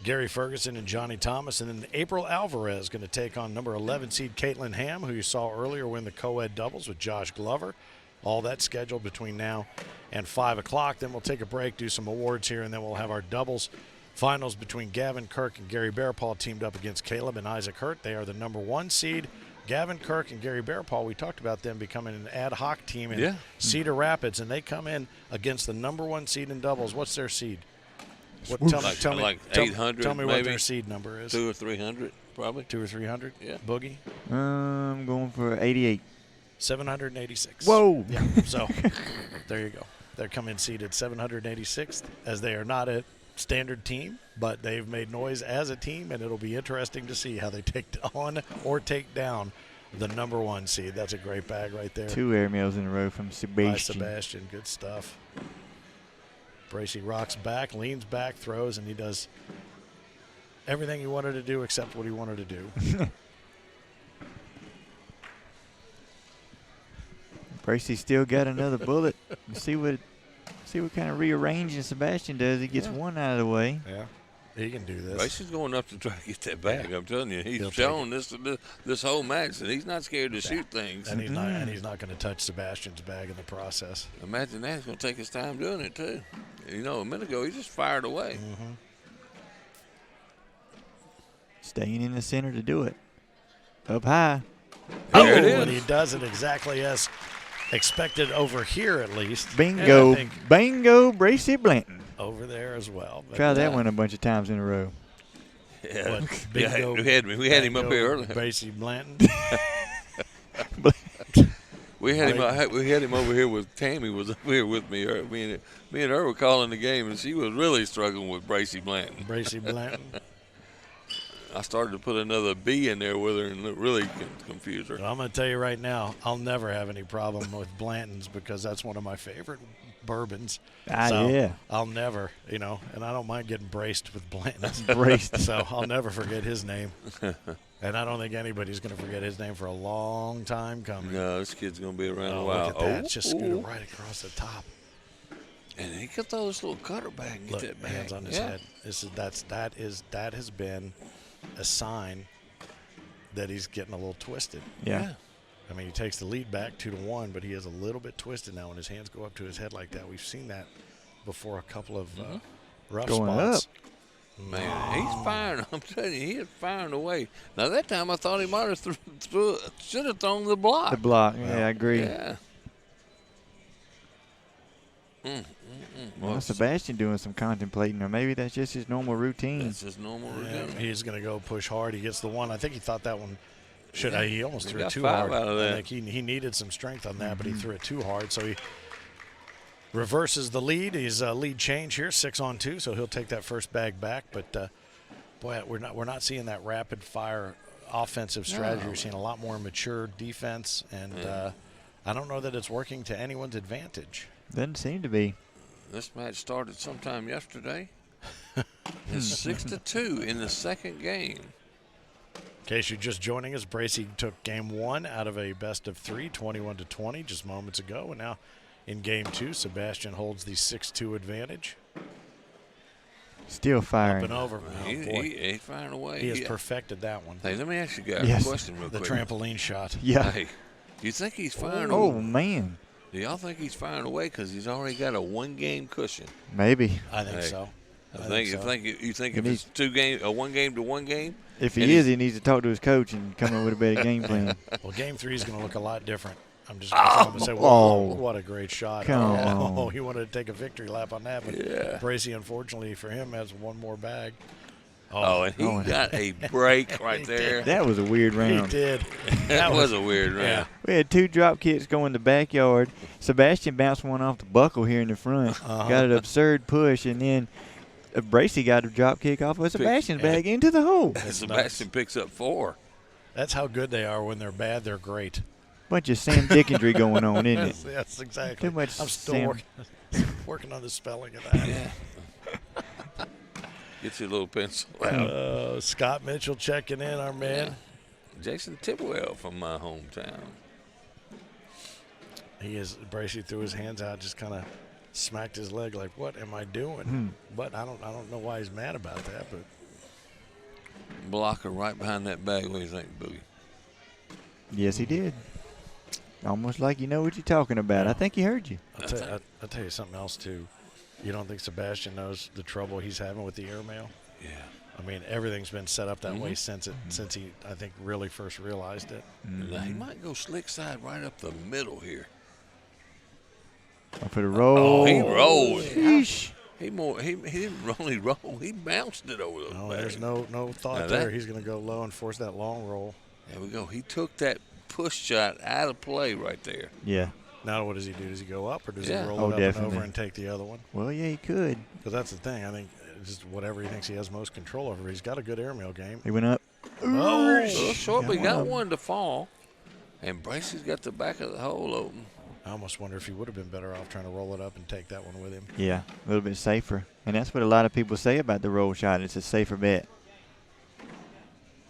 Gary Ferguson and Johnny Thomas. And then April Alvarez going to take on number 11 seed Caitlin Ham, who you saw earlier win the co-ed doubles with Josh Glover. All that scheduled between now and 5 o'clock. Then we'll take a break, do some awards here, and then we'll have our doubles finals between Gavin Kirk and Gary Bearpaw teamed up against Caleb and Isaac Hurt. They are the number 1 seed. Gavin Kirk and Gary Bearpaw, we talked about them becoming an ad hoc team in Cedar Rapids, and they come in against the number 1 seed in doubles. What's their seed?
Like 800
Tell me what
maybe?
their seed number is.
200 or 300, probably.
200 or 300?
Yeah.
Boogie?
I'm going for 88.
786.
Whoa.
Yeah, so there you go. They're coming seated 786th, as they are not a standard team, but they've made noise as a team, and it'll be interesting to see how they take on or take down the number 1 seed. That's a great bag right there.
2 airmails in a row from
By
Sebastian.
Sebastian. Good stuff. Bracey rocks back, leans back, throws, and he does everything he wanted to do except what he wanted to do.
Bracey still got another bullet. See what kind of rearranging Sebastian does. He gets one out of the way.
Yeah, he can do this.
Bracey's going up to try to get that bag. I'm telling you,
He'll
he's shown this whole match that he's not scared to shoot things.
And he's not going to touch Sebastian's bag in the process.
Imagine that. He's going to take his time doing it, too. You know, a minute ago, he just fired away.
Staying in the center to do it. Up high.
There it
And
is.
he does it exactly as expected over here, at least.
Bingo.
And I think
Bingo, Bracey Blanton.
over there as well. But
Try that one a bunch of times in a row.
Yeah.
What,
Yeah,
bingo,
we had him up here earlier.
Bracey Blanton.
We had him over here with Tammy was up here with me. Me and her were calling the game, and she was really struggling with Bracey Blanton.
Bracey Blanton.
I started to put another B in there with her, and it really confused her.
Well, I'm going to tell you right now, I'll never have any problem with Blanton's because that's one of my favorite bourbons. So
Yeah.
I'll never, and I don't mind getting braced with Blanton's.
Braced.
So I'll never forget his name. And I don't think anybody's going to forget his name for a long time coming.
No, this kid's going to be around a
Oh,
while.
look at that. It's just scooted right across the top.
And he could throw this little cutter back and get
Look,
that bag.
hands on his head. That has been a sign that he's getting a little twisted.
Yeah.
I mean, he takes the lead back 2-1, but he is a little bit twisted now when his hands go up to his head like that. We've seen that before a couple of rough
Going
spots.
Man, he's firing. I'm telling you, he is firing away. Now, that time I thought he might have should have thrown the block.
The block. Yeah, I agree.
Yeah.
Well, Sebastian doing some contemplating, or maybe that's just his normal routine.
That's his normal
Yeah,
routine.
he's going to go push hard. He gets the one. I think he thought that one should. He almost
He
threw it
got
too
5
hard.
out of that.
I think he needed some strength on that, but he threw it too hard. So reverses the lead. He's lead change here, 6-on-2, so he'll take that first bag back. But boy, we're not seeing that rapid fire offensive strategy. We're seeing a lot more mature defense, and I don't know that it's working to anyone's advantage.
Doesn't seem to be.
This match started sometime yesterday. It's 6-2 in the second game.
In case you're just joining us, Bracey took game 1 out of a best of 3, 21-20, just moments ago. And now in game 2, Sebastian holds the 6-2 advantage.
Still firing.
Up and over. Oh,
He's firing away.
He has perfected that one.
Hey, let me ask you guys
Yes.
a question real
The
quick.
trampoline shot.
Yeah.
Hey, do you think he's firing
Oh,
away?
man.
Do y'all think he's firing away because he's already got a one-game cushion?
Maybe.
I think
Hey,
so.
You think if
needs-
it's a 1 game to 1 game?
If
And
he is, he needs to talk to his coach and come up with a better game plan.
Well, game 3 is going to look a lot different. I'm just going to say, whoa, what a great shot.
Come
Oh,
on.
he wanted to take a victory lap on that, but Bracey, unfortunately for him, has one more bag.
Oh, and he got a break right there.
That was a weird
He
round.
did.
That was a weird round.
Yeah.
We had 2 drop kicks go in the backyard. Sebastian bounced one off the buckle here in the front. Got an absurd push, and then Bracey got a drop kick off of Sebastian's bag into the hole.
And Sebastian picks up 4.
That's how good they are. When they're bad, they're great.
Bunch of Sam Dickendry going on, isn't it?
Yes, exactly.
Too much
I'm still
Sam.
working on the spelling of that.
Yeah. Get your little pencil out.
Scott Mitchell checking in, our man.
Jason Tidwell from my hometown.
Bracey threw his hands out, just kind of smacked his leg like, what am I doing? But I don't know why he's mad about that. But
Blocker right behind that bag. What do you think, Boogie?
Yes, he did. Almost like you know what you're talking about. I think he heard you.
I'll tell you something else, too. You don't think Sebastian knows the trouble he's having with the airmail?
Yeah.
I mean, everything's been set up that way since he, I think, really first realized it.
Now, he might go slick side right up the middle here.
For the roll.
Oh, he rolled.
Sheesh.
He didn't only roll. He bounced it over the
No,
bag.
there's no thought
Now
there.
that-
He's going to go low and force that long roll.
There we go. He took that push shot out of play right there.
Yeah.
Now what does he do? Does he go up or does
Yeah.
he roll
Oh,
it up
definitely.
and over and take the other one?
Well, yeah, he could.
Because that's the thing. I think it's just whatever he thinks he has most control over. He's got a good airmail game.
He went up.
A little short, but he got
one.
one to fall. And Bracey's got the back of the hole open.
I almost wonder if he would have been better off trying to roll it up and take that one with him.
Yeah, a little bit safer. And that's what a lot of people say about the roll shot. It's a safer bet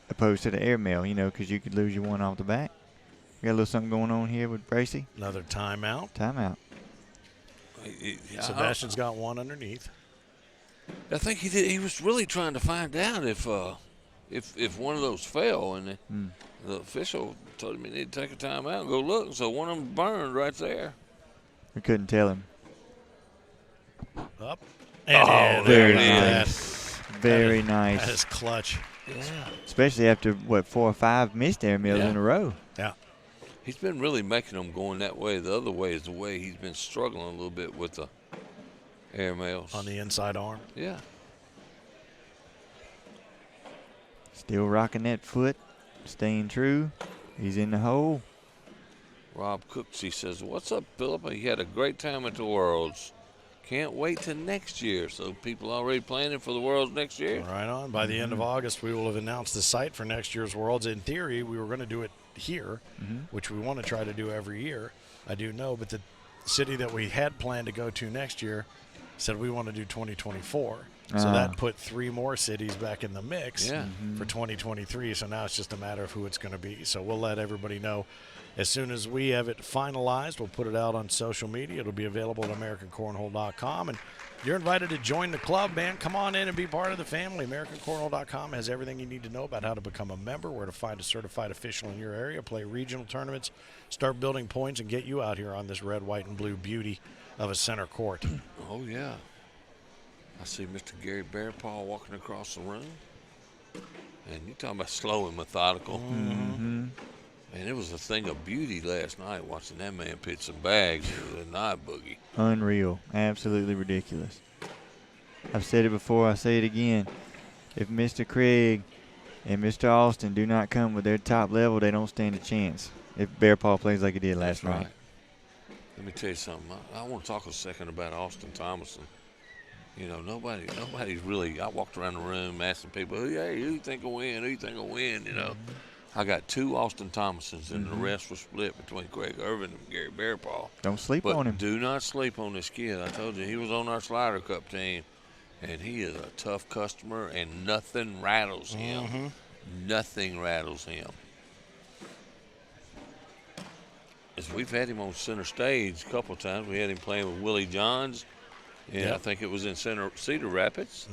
opposed to the airmail, you know, because you could lose your one off the back. We got a little something going on here with Bracey.
Another timeout.
Timeout.
Sebastian's got one underneath.
I think he did. He was really trying to find out if one of those fell, and the official told him he needed to take a timeout and go look. So one of them burned right there.
We couldn't tell him.
Up. And
Very
it is.
nice. Very nice.
That is clutch.
Yeah.
Especially after, 4 or 5 missed airmails
Yeah.
in a row.
Yeah.
He's been really making them going that way. The other way is the way he's been struggling a little bit with the airmails.
On the inside arm.
Yeah.
Still rocking that foot. Staying true. He's in the hole.
Rob Cooksey says, "What's up, Philip? He had a great time at the Worlds. Can't wait till next year." So people already planning for the Worlds next year.
Right on. By the end of August, we will have announced the site for next year's Worlds. In theory, we were going to do it here, which we want to try to do every year. I do know, but the city that we had planned to go to next year said we want to do 2024. So that put 3 more cities back in the mix for 2023. So now it's just a matter of who it's going to be. So we'll let everybody know. As soon as we have it finalized, we'll put it out on social media. It'll be available at AmericanCornhole.com. And you're invited to join the club, man. Come on in and be part of the family. AmericanCornhole.com has everything you need to know about how to become a member, where to find a certified official in your area, play regional tournaments, start building points, and get you out here on this red, white, and blue beauty of a center court.
Oh, yeah. I see Mr. Gary Bearpaw walking across the room. And you're talking about slow and methodical. Man, it was a thing of beauty last night watching that man pitch some bags with an eye boogie.
Unreal. Absolutely ridiculous. I've said it before. I say it again. If Mr. Craig and Mr. Austin do not come with their top level, they don't stand a chance if Bearpaw plays like he did last night.
Let me tell you something. I want to talk a second about Austin Thomason. You know, nobody's really. I walked around the room asking people, "Hey, who you think will win? Who you think will win?" You know, I got 2 Austin Thomasons, and the rest was split between Craig Irvin and Gary Bearpaw.
Don't sleep
But
on him.
do not sleep on this kid. I told you he was on our Slider Cup team, and he is a tough customer, and nothing rattles him. Nothing rattles him. As we've had him on center stage a couple of times. We had him playing with Willie Johns. Yeah, I think it was in Cedar Rapids.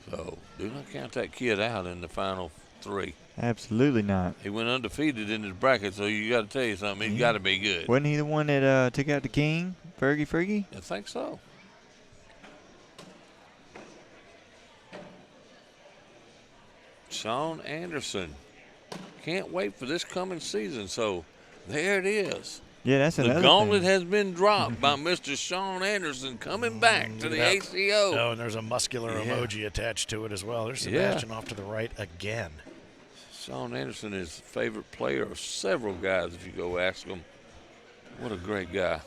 So do not count that kid out in the final 3.
Absolutely not.
He went undefeated in his bracket, so you got to tell you something. He's got to be good.
Wasn't he the one that took out the king, Fergie?
I think so. Sean Anderson. Can't wait for this coming season. So there it is.
Yeah, that's another
The gauntlet
thing.
has been dropped by Mr. Sean Anderson coming back to the ACO.
Oh, and there's a muscular
Yeah.
emoji attached to it as well. There's Sebastian off to the right again.
Sean Anderson is favorite player of several guys if you go ask him. What a great guy.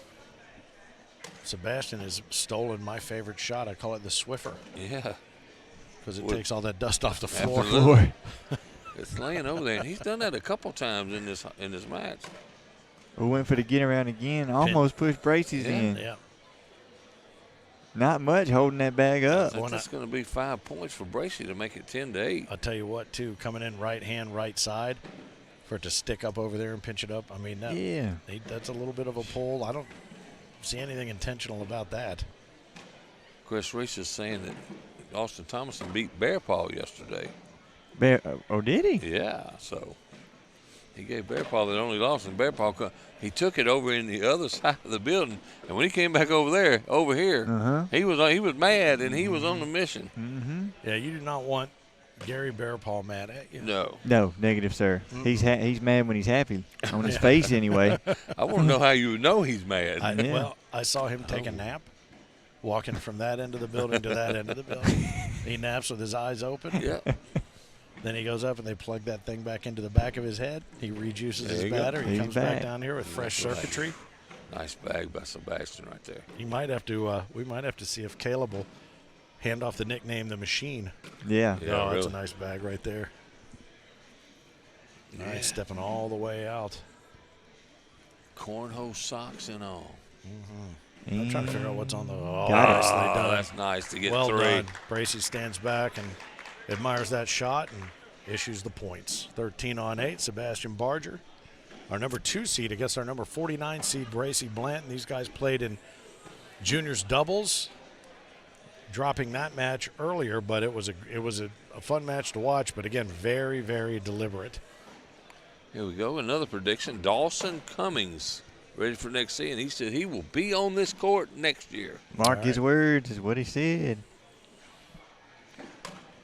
Sebastian has stolen my favorite shot. I call it the Swiffer
Yeah.
because it
What-
takes all that dust off the floor.
Absolutely. It's laying over there, and he's done that a couple times in this match.
We went for the get around again. Almost pushed Bracey's in.
Yeah.
Not much holding that bag
I
up.
think that's going to be 5 points for Bracey to make it 10-8.
I'll tell you what, too, coming in right hand, right side, for it to stick up over there and pinch it up. I mean, that's a little bit of a pull. I don't see anything intentional about that.
Chris Reese is saying that Austin Thomason beat Bearpaw yesterday.
Oh, did he?
Yeah, so he gave Bearpaw that only loss, and Bearpaw he took it over in the other side of the building, and when he came back over here, he was mad, and he was on the mission.
Yeah, you do not want Gary Bearpaw mad at you.
No.
No, negative, sir. He's mad when he's happy. On his face, anyway.
I want to know how you would know he's mad.
Well, I saw him take a nap, walking from that end of the building to that end of the building. He naps with his eyes open.
Yeah.
Then he goes up and they plug that thing back into the back of his head. He rejuices his
you go.
battery. He
He's
comes back
back.
down here with fresh circuitry.
Nice bag by Sebastian right there.
You might have to. We might have to see if Caleb will hand off the nickname "the Machine."
Yeah.
Yeah,
Oh, that's a
really.
nice bag right there. Nice, stepping all the way out.
Cornhole socks and all.
I'm trying to figure out what's on the. Oh,
Got it.
nicely
Oh,
done.
that's nice to get
Well
3.
done. Bracey stands back and admires that shot and issues the points. 13-8, Sebastian Barger. Our number 2 seed against our number 49 seed, Bracey Blanton. These guys played in juniors doubles, dropping that match earlier, but it was a fun match to watch, but again, very, very deliberate.
Here we go. Another prediction. Dawson Cummings ready for next season. He said he will be on this court next year.
Mark his words is what he said.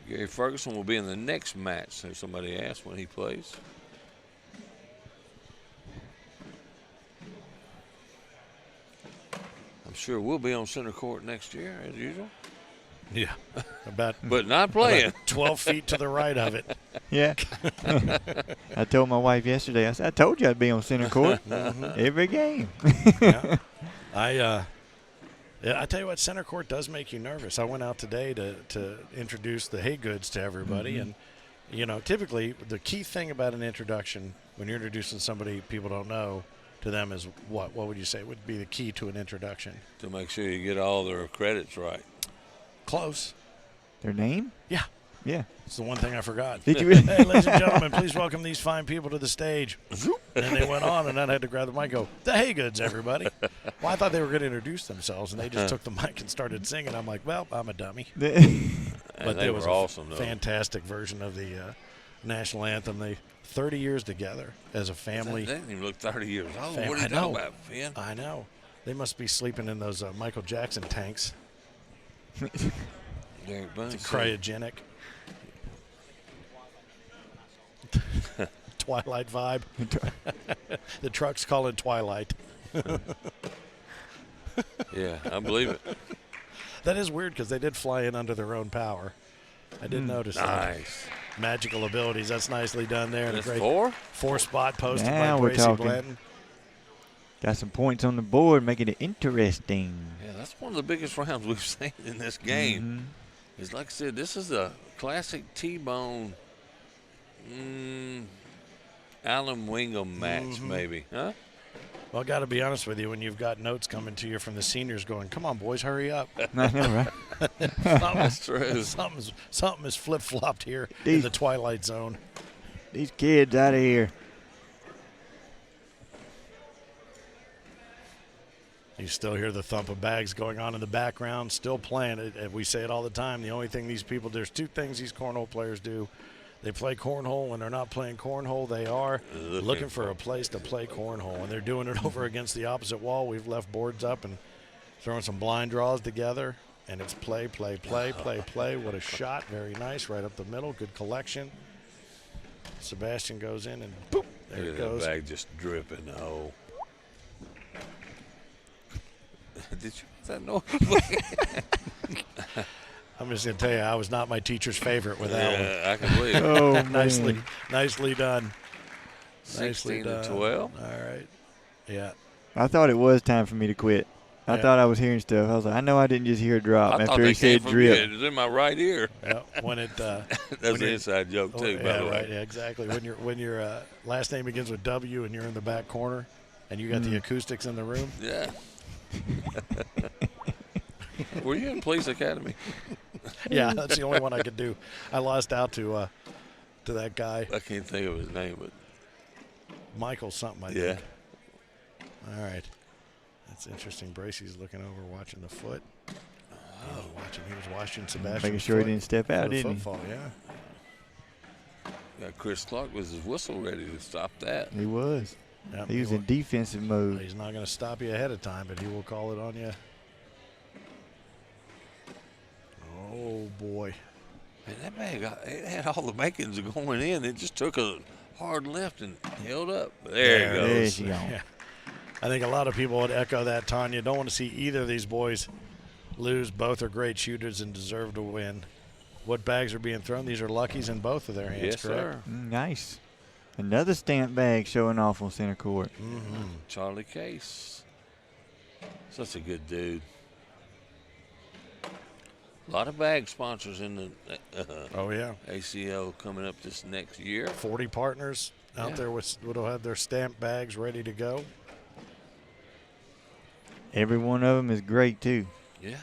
Gary Ferguson will be in the next match. So somebody asked when he plays. I'm sure we'll be on center court next year as usual,
Yeah, about
but not playing.
12 feet to the right of it.
Yeah. I told my wife yesterday, I said, I told you I'd be on center court every game.
I tell you what, center court does make you nervous. I went out today to introduce the Hay Goods to everybody, and typically the key thing about an introduction when you're introducing somebody people don't know to them is what? What would you say would be the key to an introduction?
To make sure you get all their credits right.
Close.
Their name?
Yeah.
Yeah.
It's the one thing I forgot.
Did you really?
Hey, ladies and gentlemen, please welcome these fine people to the stage. And they went on, and then I had to grab the mic and go, the Hay Goods, everybody. Well, I thought they were going to introduce themselves, and they just took the mic and started singing. I'm like, well, I'm a dummy. But
they
there was
were
a
awesome, though.
fantastic version of the national anthem. They 30 years together as a family.
They didn't even look 30 years old.
Fam-
What are you
I know.
talking about, Finn?
I know. They must be sleeping in those Michael Jackson tanks.
Derek Bunn said-
Cryogenic. Twilight vibe. The truck's calling Twilight.
Yeah, I believe it.
That is weird because they did fly in under their own power. I did notice that.
Nice.
Magical abilities. That's nicely done there. And a
That's
great
4?
4-spot posted
Now
by
we're
Bracey
talking.
Blanton.
Got some points on the board, making it interesting.
Yeah, that's one of the biggest rounds we've seen in this game. It's like I said, this is a classic T-bone Alan Wingham match, maybe, huh?
Well, I got to be honest with you, when you've got notes coming to you from the seniors going, come on, boys, hurry up.
I know, right?
That's true.
Something is flip-flopped here in the Twilight Zone.
These kids out of here.
You still hear the thump of bags going on in the background, still playing it. We say it all the time. The only thing there's two things these cornhole players do. They play cornhole. When they're not playing cornhole, they are looking for a place to play cornhole. And they're doing it over against the opposite wall. We've left boards up and throwing some blind draws together. And it's play, play, play, play, play. What a shot. Very nice. Right up the middle. Good collection. Sebastian goes in and boop. There it goes.
That bag just dripping. Oh. Did you hear that noise?
I'm just going to tell you, I was not my teacher's favorite with that one.
Yeah, I can believe it.
Oh,
Nicely done.
16
done.
to 12.
All right. Yeah.
I thought it was time for me to quit. I thought I was hearing stuff. I was like, I know I didn't just hear a drop
I thought
after
they
he
came
said
from
drip.
you. It was in my right ear.
Yeah. When it
That's
when
an
you're-
inside joke too, by the way.
Right. Yeah, exactly. When your last name begins with W and you're in the back corner and you got the acoustics in the room.
Yeah. Were you in police academy?
Yeah, that's the only one I could do. I lost out to that guy,
I can't think of his name, but
Michael something, I
yeah.
think. All right. That's interesting. Bracey's looking over, watching the foot. He was watching Sebastian.
Making sure he didn't step out, didn't he?
Footfall, yeah.
Got Chris Clark with his whistle ready to stop that.
He was.
Yep,
He was in defensive mode.
He's not going to stop you ahead of time, but he will call it on you. Oh, boy.
Man, that bag, it had all the makings of going in. It just took a hard lift and held up. There it
There
goes.
she go.
Yeah. I think a lot of people would echo that, Tanya. Don't want to see either of these boys lose. Both are great shooters and deserve to win. What bags are being thrown? These are Luckies in both of their hands,
Yes,
correct?
sir.
Nice. Another stamp bag showing off on center court.
Charlie Case. Such a good dude. A lot of bag sponsors in the
Oh, yeah.
ACO coming up this next year.
40 partners out there will have their stamp bags ready to go.
Every one of them is great, too.
Yeah.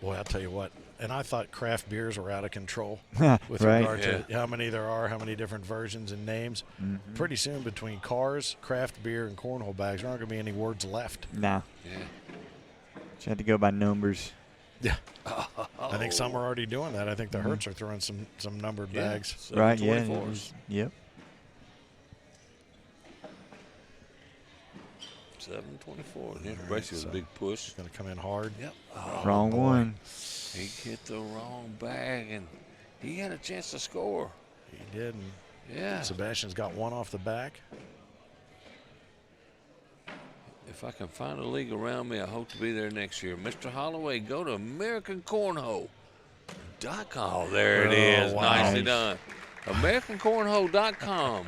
Boy, I'll tell you what. And I thought craft beers were out of control with
Right.
regard to how many there are, how many different versions and names. Pretty soon between cars, craft beer, and cornhole bags, there aren't going to be any words left.
Nah.
Yeah.
Just had to go by numbers.
Yeah. I think some are already doing that. I think the Hertz are throwing some numbered bags.
Right, yeah.
724s.
Yep.
724. Yeah, Bracey was a big push.
Going to come in hard.
Yep.
Wrong one.
He hit the wrong bag, and he had a chance to score.
He did. And
Yeah.
Sebastian's got one off the back.
If I can find a league around me, I hope to be there next year. Mr. Holloway, go to AmericanCornhole.com. Oh, there it is.
wow.
Nicely done. AmericanCornhole.com.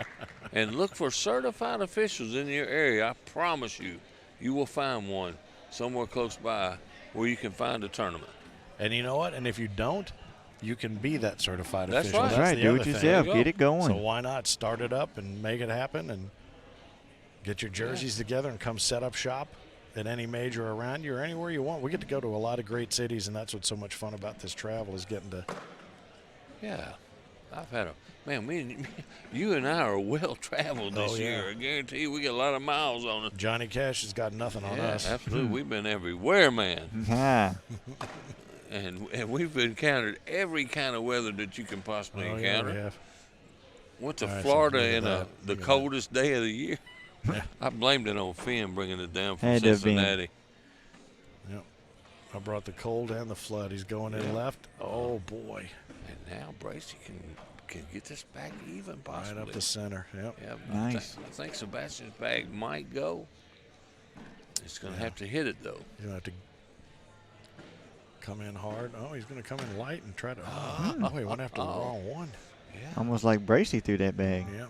And look for certified officials in your area. I promise you, you will find one somewhere close by where you can find a tournament.
And you know what? And if you don't, you can be that certified
That's
official.
right.
That's right.
the
Do
other
it
thing.
yourself.
There you
Get
go.
it
So
going.
why not start it up and make it happen and get your jerseys together and come set up shop at any major around you or anywhere you want. We get to go to a lot of great cities, and that's what's so much fun about this travel is getting to.
Yeah. I've had you and I are well traveled this
Oh, yeah.
year. I guarantee you we got a lot of miles on us.
Johnny Cash has got nothing on
Yeah,
us.
absolutely. We've been everywhere, man.
Ah.
And we've encountered every kind of weather that you can possibly
Oh, yeah,
encounter.
we have.
Went to
All right, so
Florida
look at
in
that.
the
Look at
coldest day of the year.
Yeah.
I blamed it on Finn bringing it down from
Had to have been.
Cincinnati.
Yep. I brought the cold and the flood. He's going in left. Oh, boy.
And now Bracey can get this back even, possibly.
Right up the center. Yep.
Yeah,
Nice.
I think Sebastian's bag might go. It's going to have to hit it, though.
He's going to have to come in hard. Oh, he's going to come in light and try to. Oh, he went after the wrong one.
Yeah.
Almost like Bracey threw that bag.
Yep.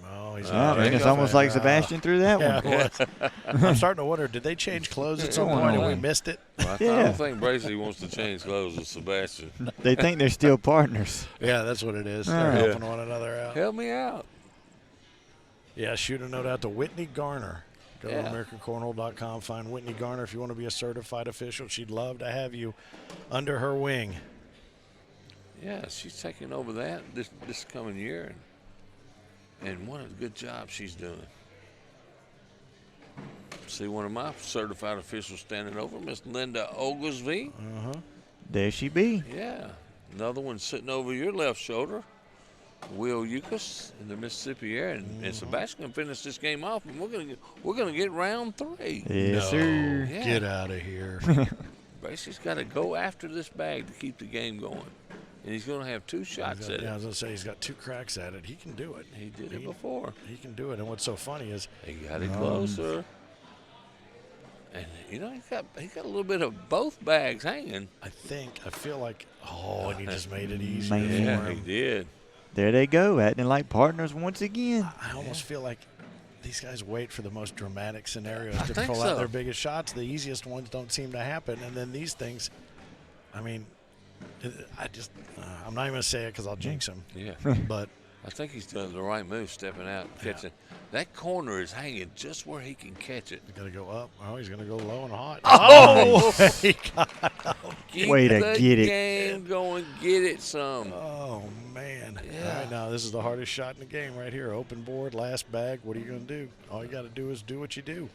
Oh, he's
I mean, it's almost like Sebastian threw that one.
Yeah, it was. I'm starting to wonder, did they change clothes at some point and we missed it?
Well, I don't think Bracey wants to change clothes with Sebastian.
They think they're still partners.
Yeah, that's what it is. They're helping one another out.
Help me out.
Yeah, shoot a note out to Whitney Garner. Go to AmericanCornhole.com. Find Whitney Garner if you want to be a certified official. She'd love to have you under her wing.
Yeah, she's taking over that this coming year. And what a good job she's doing. See one of my certified officials standing over, Miss Linda Oglesby.
There she be.
Yeah. Another one sitting over your left shoulder. Will Eucas in the Mississippi area, and Sebastian finished this game off, and we're gonna get round 3.
Yes, sir.
Yeah.
Get out of here.
Bracey's got to go after this bag to keep the game going, and he's gonna have 2 shots at it.
I was gonna say he's got 2 cracks at it. He can do it.
He did it before.
He can do it. And what's so funny is
He got it closer, and he got a little bit of both bags hanging.
I feel like and he just made it easy.
Man.
Yeah, he did.
There they go, acting like partners once again.
I almost feel like these guys wait for the most dramatic scenarios to
think
pull
so.
out their biggest shots. The easiest ones don't seem to happen, and then these things. I mean, I'm not even gonna say it because I'll jinx him.
Yeah.
But
I think he's doing the right move, stepping out and catching. That corner is hanging just where he can catch it.
he's gonna go up. Oh, he's gonna go low and hot. He got out.
Keep
Way to
the
get it.
game going, get it some.
Oh man!
Yeah.
All right, now this is the hardest shot in the game right here. Open board, last bag. What are you gonna do? All you got to do is do what you do.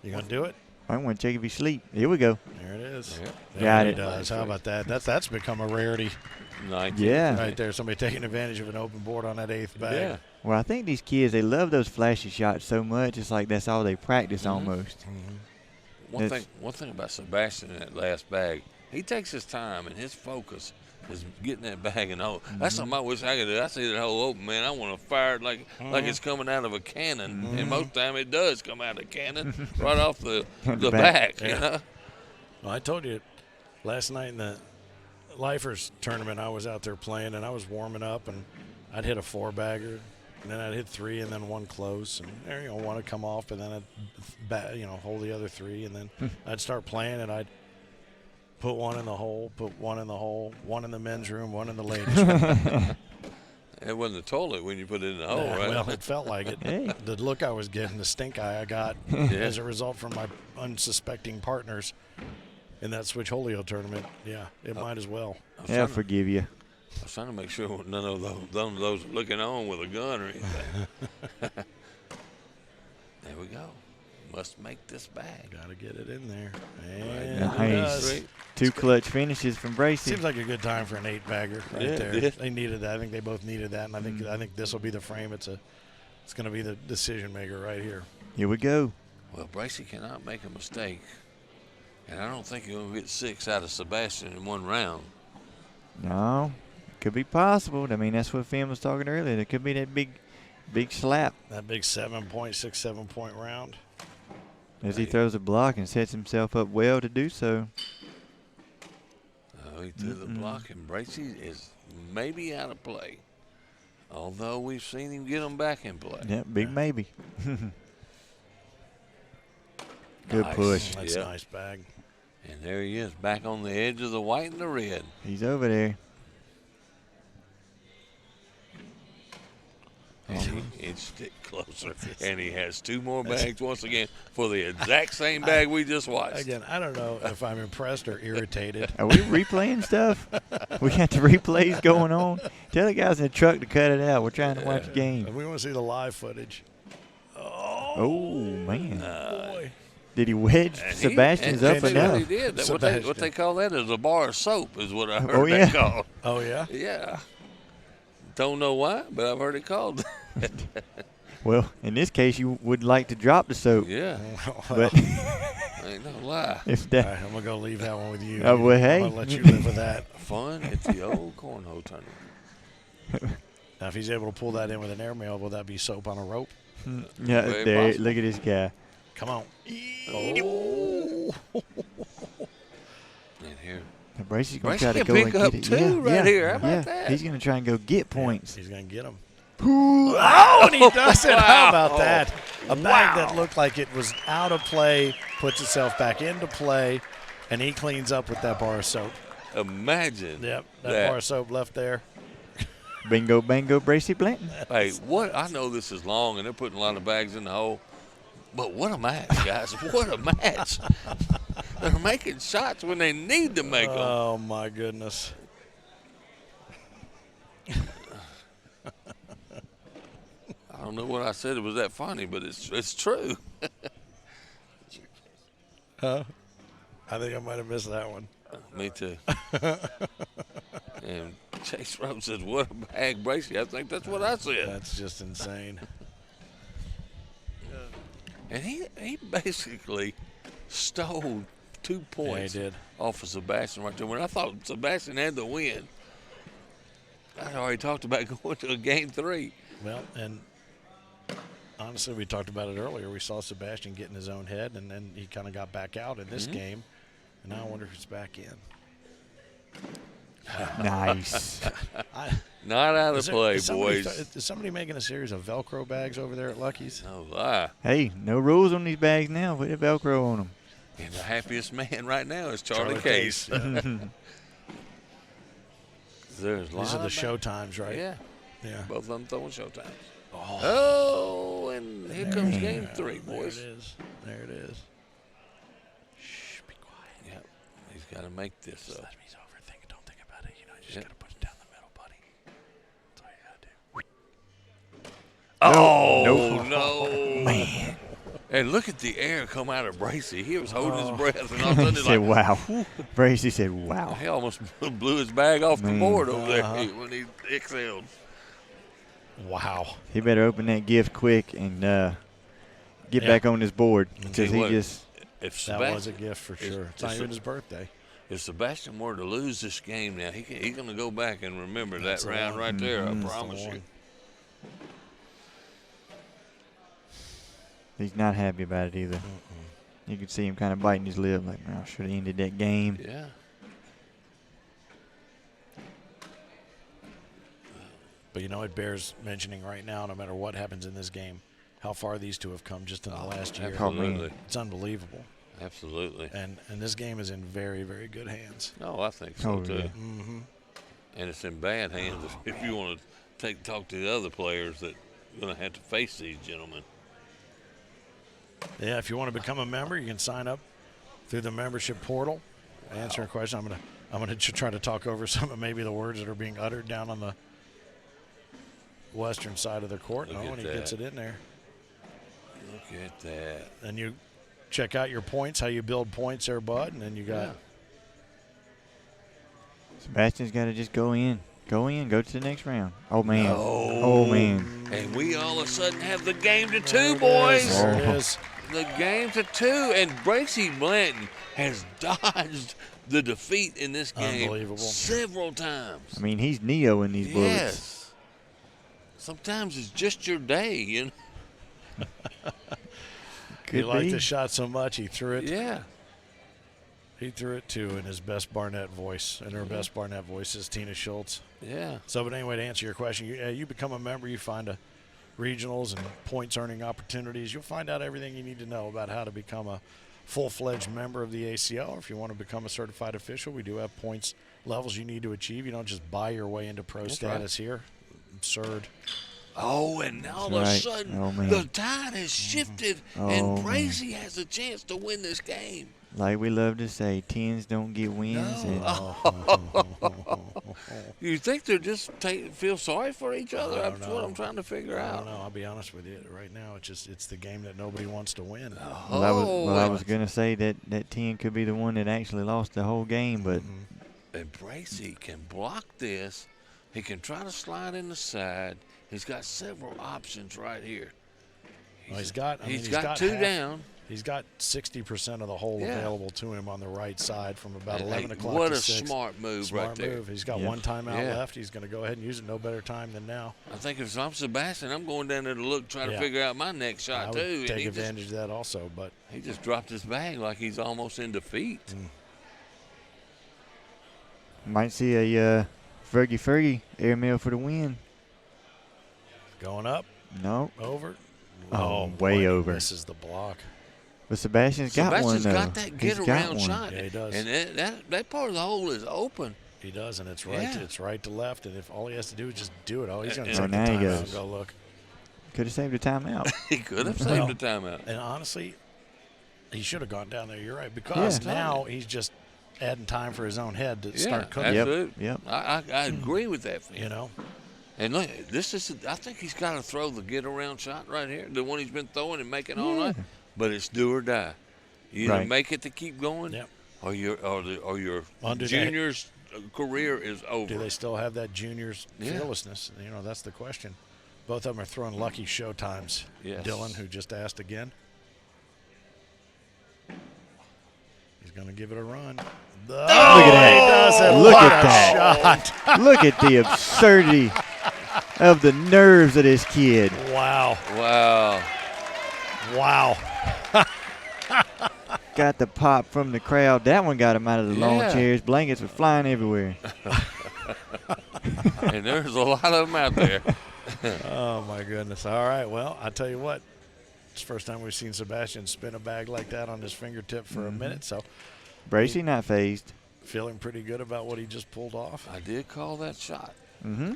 You gonna do it?
I want to check if he's asleep. Here we go.
There it is.
Yep.
There
Got
he
it.
does. How about that? That's become a rarity
19.
Yeah.
right there. Somebody taking advantage of an open board on that 8th bag.
Yeah.
Well, I think these kids, they love those flashy shots so much. It's like that's all they practice almost.
One thing about Sebastian in that last bag, he takes his time and his focus is getting that bag and hole. That's something I wish I could do. I see that hole open, man. I want to fire it like it's coming out of a cannon. And most time it does come out of a cannon right off the back. You know?
Well, I told you last night in the Lifers tournament, I was out there playing and I was warming up and I'd hit a 4-bagger and then I'd hit 3 and then 1 close and one would come off and then I'd hold the other 3 and then I'd start playing and I'd put 1 in the hole, put 1 in the hole, 1 in the men's room, 1 in the ladies' room.
It wasn't a toilet when you put it in the hole,
Yeah,
right?
well, it felt like it.
Hey.
The look I was getting, the stink eye I got as a result from my unsuspecting partners in that Switch Holio tournament. Yeah, it might as well.
Yeah, forgive you.
I was trying to make sure none of those are looking on with a gun or anything. There we go. Must make this bag.
Got to get it in there. And
Nice.
it does.
Sweet.
2 clutch finishes from Bracey.
Seems like a good time for an 8-bagger right
Yeah,
there.
yeah.
They needed that. I think they both needed that, and I think this will be the frame. It's going to be the decision maker right here.
Here we go.
Well, Bracey cannot make a mistake. And I don't think he's going to get 6 out of Sebastian in 1 round.
No, could be possible. I mean, that's what Finn was talking earlier. There could be that big slap
That big 7-point round.
as he throws a block and sets himself up well to do so.
Oh, he threw the block, and Bracey is maybe out of play. Although we've seen him get them back in play.
Yeah, big maybe. Good
Nice.
push.
That's
Yeah.
a nice bag.
And there he is, back on the edge of the white and the red.
He's over there.
And he inched it closer. And he has 2 more bags once again for the exact same bag we just watched.
Again, I don't know if I'm impressed or irritated.
Are we replaying stuff? We got the replays going on. Tell the guys in the truck to cut it out. We're trying to watch the game.
And we want to see the live footage.
Oh, man.
Boy.
Did he wedge
And
Sebastian's
and
up
he
enough?
did. What
Sebastian.
they call that is a bar of soap is what I heard
Oh, yeah.
that called.
Oh, yeah?
Yeah. Don't know why, but I've heard it called.
Well, in this case, you would like to drop the soap.
Yeah.
But
Ain't no lie.
if
All
that,
right, I'm going to go leave that one with you.
Well, hey.
I'm going to let you live with that.
Fun at the old cornhole tournament.
Now, if he's able to pull that in with an airmail, will that be soap on a rope?
yeah,
Very
there,
possible.
look at this guy.
Come on.
Oh. And here.
Bracey's going
Bracey
to try to
can
go and
pick up
get it.
2 right here. How about
yeah.
that?
He's going to try and go get points.
He's going to get him. Oh, and he does it. How about that? A bag that looked like it was out of play puts itself back into play, and he cleans up with that bar of soap.
Imagine.
Yep, that bar of soap left there.
Bingo, bango, Bracey Blanton.
Hey, what? I know this is long, and they're putting a lot of bags in the hole, but what a match, guys. What a match. They're making shots when they need to make them.
Oh, my goodness.
I don't know what I said. It was that funny, but it's true.
Huh? I think I might have missed that one.
Me too. And Chase Rose says, "What a bag, Bracey." I think that's what I said.
That's just insane.
And he basically stole 2 points
Yeah, he did.
off of Sebastian right there. When I thought Sebastian had the win, I already talked about going to a game 3.
Well, and honestly, we talked about it earlier. We saw Sebastian get in his own head, and then he kind of got back out in this game. And now I wonder if he's back in.
Nice.
Not out of play,
is
boys.
somebody making a series of Velcro bags over there at Lucky's?
No lie.
Hey, no rules on these bags now. Put the Velcro on them.
And the happiest man right now is Charlie Case. There's
These are the show times, right?
Yeah.
Yeah.
Both of them throwing show times. Oh, and here comes game 3, boys.
There it is. There it is. Shh, be quiet.
Yep. He's got to make this
Just
up.
let me overthink it. Don't think about it. You know, you just got to put it down the middle, buddy. That's all you got to do.
Oh, no.
Man.
And look at the air come out of Bracey. He was holding his breath, and all of a
He
sudden it's
said,
like,
wow. Bracey said, wow.
he almost blew his bag off the
Man.
board over there when he exhaled.
Wow.
He better open that gift quick and get back on his board because he
what,
just
If
That was a gift for sure. It's not even his birthday.
If Sebastian were to lose this game now, he's going to go back and remember
That's
that
the
round
one.
right there. I
That's the
promise you.
one.
he's not happy about it either. You can see him kind of biting his lip like, man, I should have ended that game.
Yeah.
But, you know, it bears mentioning right now, no matter what happens in this game, how far these two have come just in the last year.
Absolutely.
It's unbelievable.
Absolutely.
And this game is in very, very good hands.
No, I think so,
Oh,
too.
yeah.
Mm-hmm.
And it's in bad hands if you want to talk to the other players that are going to have to face these gentlemen.
Yeah, if you want to become a member, you can sign up through the membership portal. Answer a question. I'm gonna try to talk over some of maybe the words that are being uttered down on the western side of the court.
Look
No,
at
and he
that.
gets it in there.
Look at that.
And you check out your points, how you build points there, bud. And then you got
Sebastian's got to just go in. Go to the next round. Oh, man.
No.
Oh, man.
And we all of a sudden have the game to 2,
There it
boys.
is. There it is.
The game to 2. And Bracey Blanton has dodged the defeat in this game
Unbelievable.
several times.
I mean, he's Neo in these bullets.
Yes. Sometimes it's just your day, you know.
Could
He liked
be.
the shot so much he threw it.
Yeah.
He threw it too in his best Barnett voice, and her best Barnett voice is Tina Schultz.
Yeah.
So, but anyway, to answer your question, you become a member, you find regionals and points earning opportunities. You'll find out everything you need to know about how to become a full-fledged member of the ACO. If you want to become a certified official, we do have points levels you need to achieve. You don't just buy your way into pro status here. Absurd.
Oh, and all of a
Right.
sudden,
Oh, man.
the tide has shifted, and
Oh,
Bracey has a chance to win this game.
Like we love to say, 10s don't get wins. And
You think they're just feel sorry for each other?
I don't
That's what
know.
I'm trying to figure
I
out.
don't know. I'll be honest with you. Right now, it's the game that nobody wants to win.
I was going to say that 10 could be the one that actually lost the whole game, but
And Bracey can block this. He can try to slide in the side. He's got several options right here.
Well, he's got
2
half-
down.
He's got 60% of the hole
Yeah.
available to him on the right side from about
And
11
hey,
o'clock
what
to
a
6.
smart move
Smart
right there.
move. He's got
Yeah.
one timeout
Yeah.
left. He's going to go ahead and use it. No better time than now.
I think if I'm Sebastian, I'm going down there to look, try to
Yeah.
figure out my next
I
shot
would
too.
take
And
advantage of that also. But
he just dropped his bag like he's almost in defeat.
might see a Fergie airmail for the win.
Going up,
No.
over.
Oh,
boy,
way
he
over.
misses the block.
But Sebastian's got one, though.
got that
He's got
get-around
one.
shot.
Yeah, he does.
And that part of the hole is open.
He does, and it's right.
Yeah.
It's right to left, and if all he has to do is just do it, he's going to
Oh,
take the
now he
timeout
goes.
and go look.
Could have saved a timeout.
He could have saved the timeout.
And honestly, he should have gone down there. You're right, because
Yeah.
now he's just adding time for his own head to
Yeah,
start cooking.
absolutely.
Yep.
I agree with that. Fin.
You know,
And look, I think he's got to throw the get-around shot right here, the one he's been throwing and making all night. But it's do or die. You either
Right.
make it to keep going,
Yep.
or your
Under
junior's career is over.
do they still have that junior's
Yeah.
fearlessness? You know, that's the question. Both of them are throwing lucky show times.
Yes.
Dylan, who just asked again, he's going to give it a run.
Look at that.
He does it.
Look
What
at
a
that.
shot.
Look at the absurdity of the nerves of this kid.
Wow.
Wow.
Wow.
Got the pop from the crowd. That one got him out of the lawn
Yeah.
chairs. Blankets were flying everywhere.
And there's a lot of them out there.
Oh, my goodness. All right. Well, I tell you what, it's the first time we've seen Sebastian spin a bag like that on his fingertip for a minute. So
Bracey not phased.
feeling pretty good about what he just pulled off.
I did call that shot.
Mm-hmm.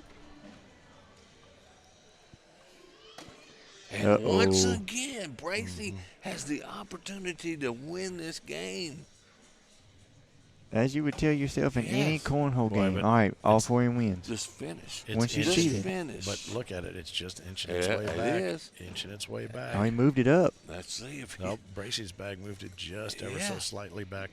And
Uh-oh.
once again, Bracey has the opportunity to win this game.
As you would tell yourself in any
Yes.
cornhole
Boy,
game.
but
all right, all for him wins.
Just finish.
Once you
Just
see it.
finish.
But look at it. It's just inching its
Yeah,
way
it
back.
is.
Inching its way back.
Oh, he moved it up.
Let's see if he,
Nope. Bracey's bag moved it just ever so
Yeah.
slightly back.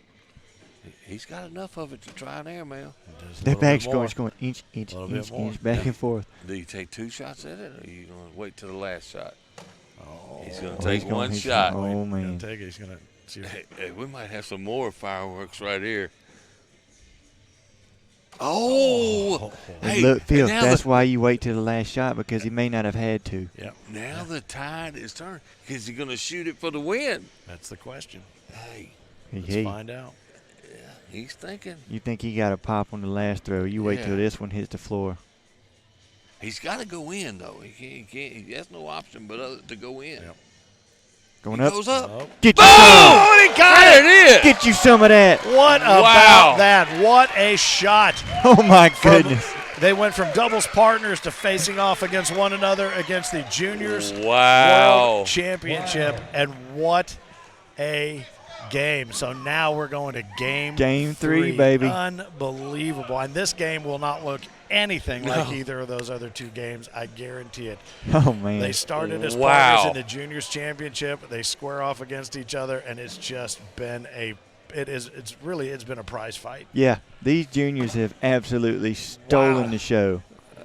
he's got enough of it to try an airmail.
Just a
That
little
bag's
bit more.
going inch, inch,
Little bit
inch,
more.
inch, back and forth.
Do you take 2 shots at it, or are you going to wait till the last shot?
Oh,
He's going
Oh,
to take
he's gonna-
one
he's
shot.
gonna- oh,
He's gonna
man.
take it. He's gonna see.
Hey, we might have some more fireworks right here. Oh,
And
hey,
look, Phil,
and now
that's
the,
why you wait till the last shot, because he may not have had to.
Yep.
now the tide is turning. Is he going to shoot it for the win?
That's the question.
Hey,
Let's
Hey,
find out.
he's thinking.
you think he got a pop on the last throw. You wait
Yeah.
till this one hits the floor.
He's got to go in, though. He can't. He has no option but other to go in.
Yep.
Going
He
up.
goes up.
Oh,
Get you some.
he got
There it is.
Get you some of that.
What
Wow.
about that? What a shot.
Oh, my
From-
goodness.
They went from doubles partners to facing off against one another against the Juniors
Wow.
World Championship. And what a game. So now we're going to game
3, baby.
Unbelievable. And this game will not look anything like
No.
either of those other two games. I guarantee it.
Oh, man.
They started as
Wow.
partners in the Juniors Championship. They square off against each other, and it's just been it's been a prize fight.
Yeah, these juniors have absolutely stolen
Wow.
the show.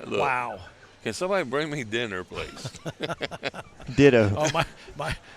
Look,
Wow.
Can somebody bring me dinner, please?
Ditto.
Oh,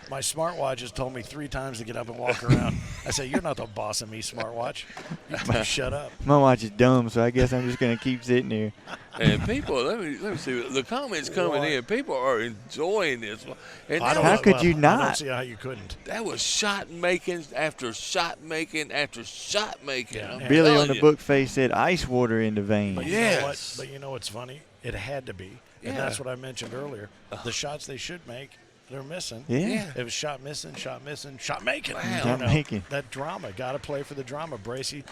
my smartwatch has told me 3 times to get up and walk around. I say, you're not the boss of me, smartwatch. You can shut up.
My watch is dumb, so I guess I'm just going to keep sitting here.
And people, let me see. The comments coming
What?
in, people are enjoying this. And
I
that,
don't
How
know-
could
well,
you
I don't
not?
see how you couldn't.
that was shot making after shot making after shot making.
Yeah.
I'm
Billy
telling
on the
you.
book face said ice water in the veins.
But
Yes.
you know what's funny? It had to be. And
Yeah.
that's what I mentioned earlier. The shots they should make, they're missing.
Yeah.
Yeah.
It was shot missing, shot making.
Wow.
Shot making.
That drama. Got to play for the drama. Bracey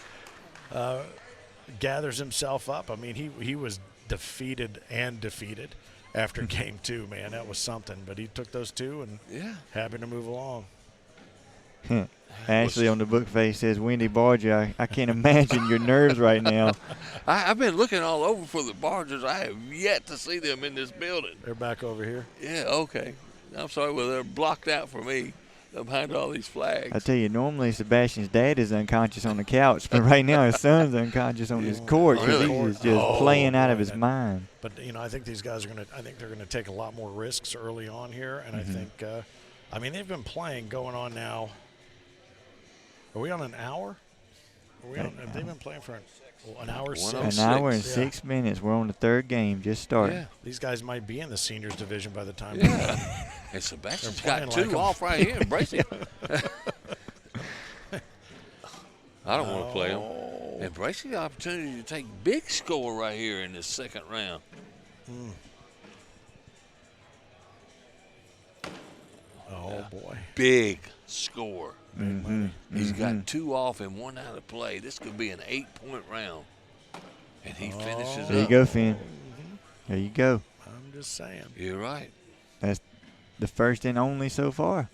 gathers himself up. I mean, he was defeated after game 2, man. That was something. But he took those 2 and
Yeah.
happy to move along.
Ashley on the book face says, Wendy Barger, I can't imagine your nerves right now.
I've been looking all over for the Bargers. I have yet to see them in this building.
They're back over here.
Yeah, okay. I'm sorry. Well, they're blocked out for me behind all these flags.
I tell you, normally Sebastian's dad is unconscious on the couch, but right now his son's unconscious on his court because
Really?
he's just playing out of his mind.
But I think these guys I think they're gonna take a lot more risks early on here, and I think, they've been playing going on now. Are we on an hour? Have they been playing for an hour?
106.
An hour and
Yeah.
6 minutes. We're on the 3rd game, just starting.
Yeah.
These guys might be in the seniors division by the time.
Yeah. And Sebastian's
They're
got
playing
2
like 'em.
off right here. Bracey. I don't want to play him. And Bracey the opportunity to take big score right here in this second round.
Oh, boy.
Big score.
Mm-hmm.
He's got 2 off and 1 out of play. This could be an 8-point round. And he finishes
There you
up.
go, Finn. There you go.
I'm just saying.
You're right.
That's the first and only so far.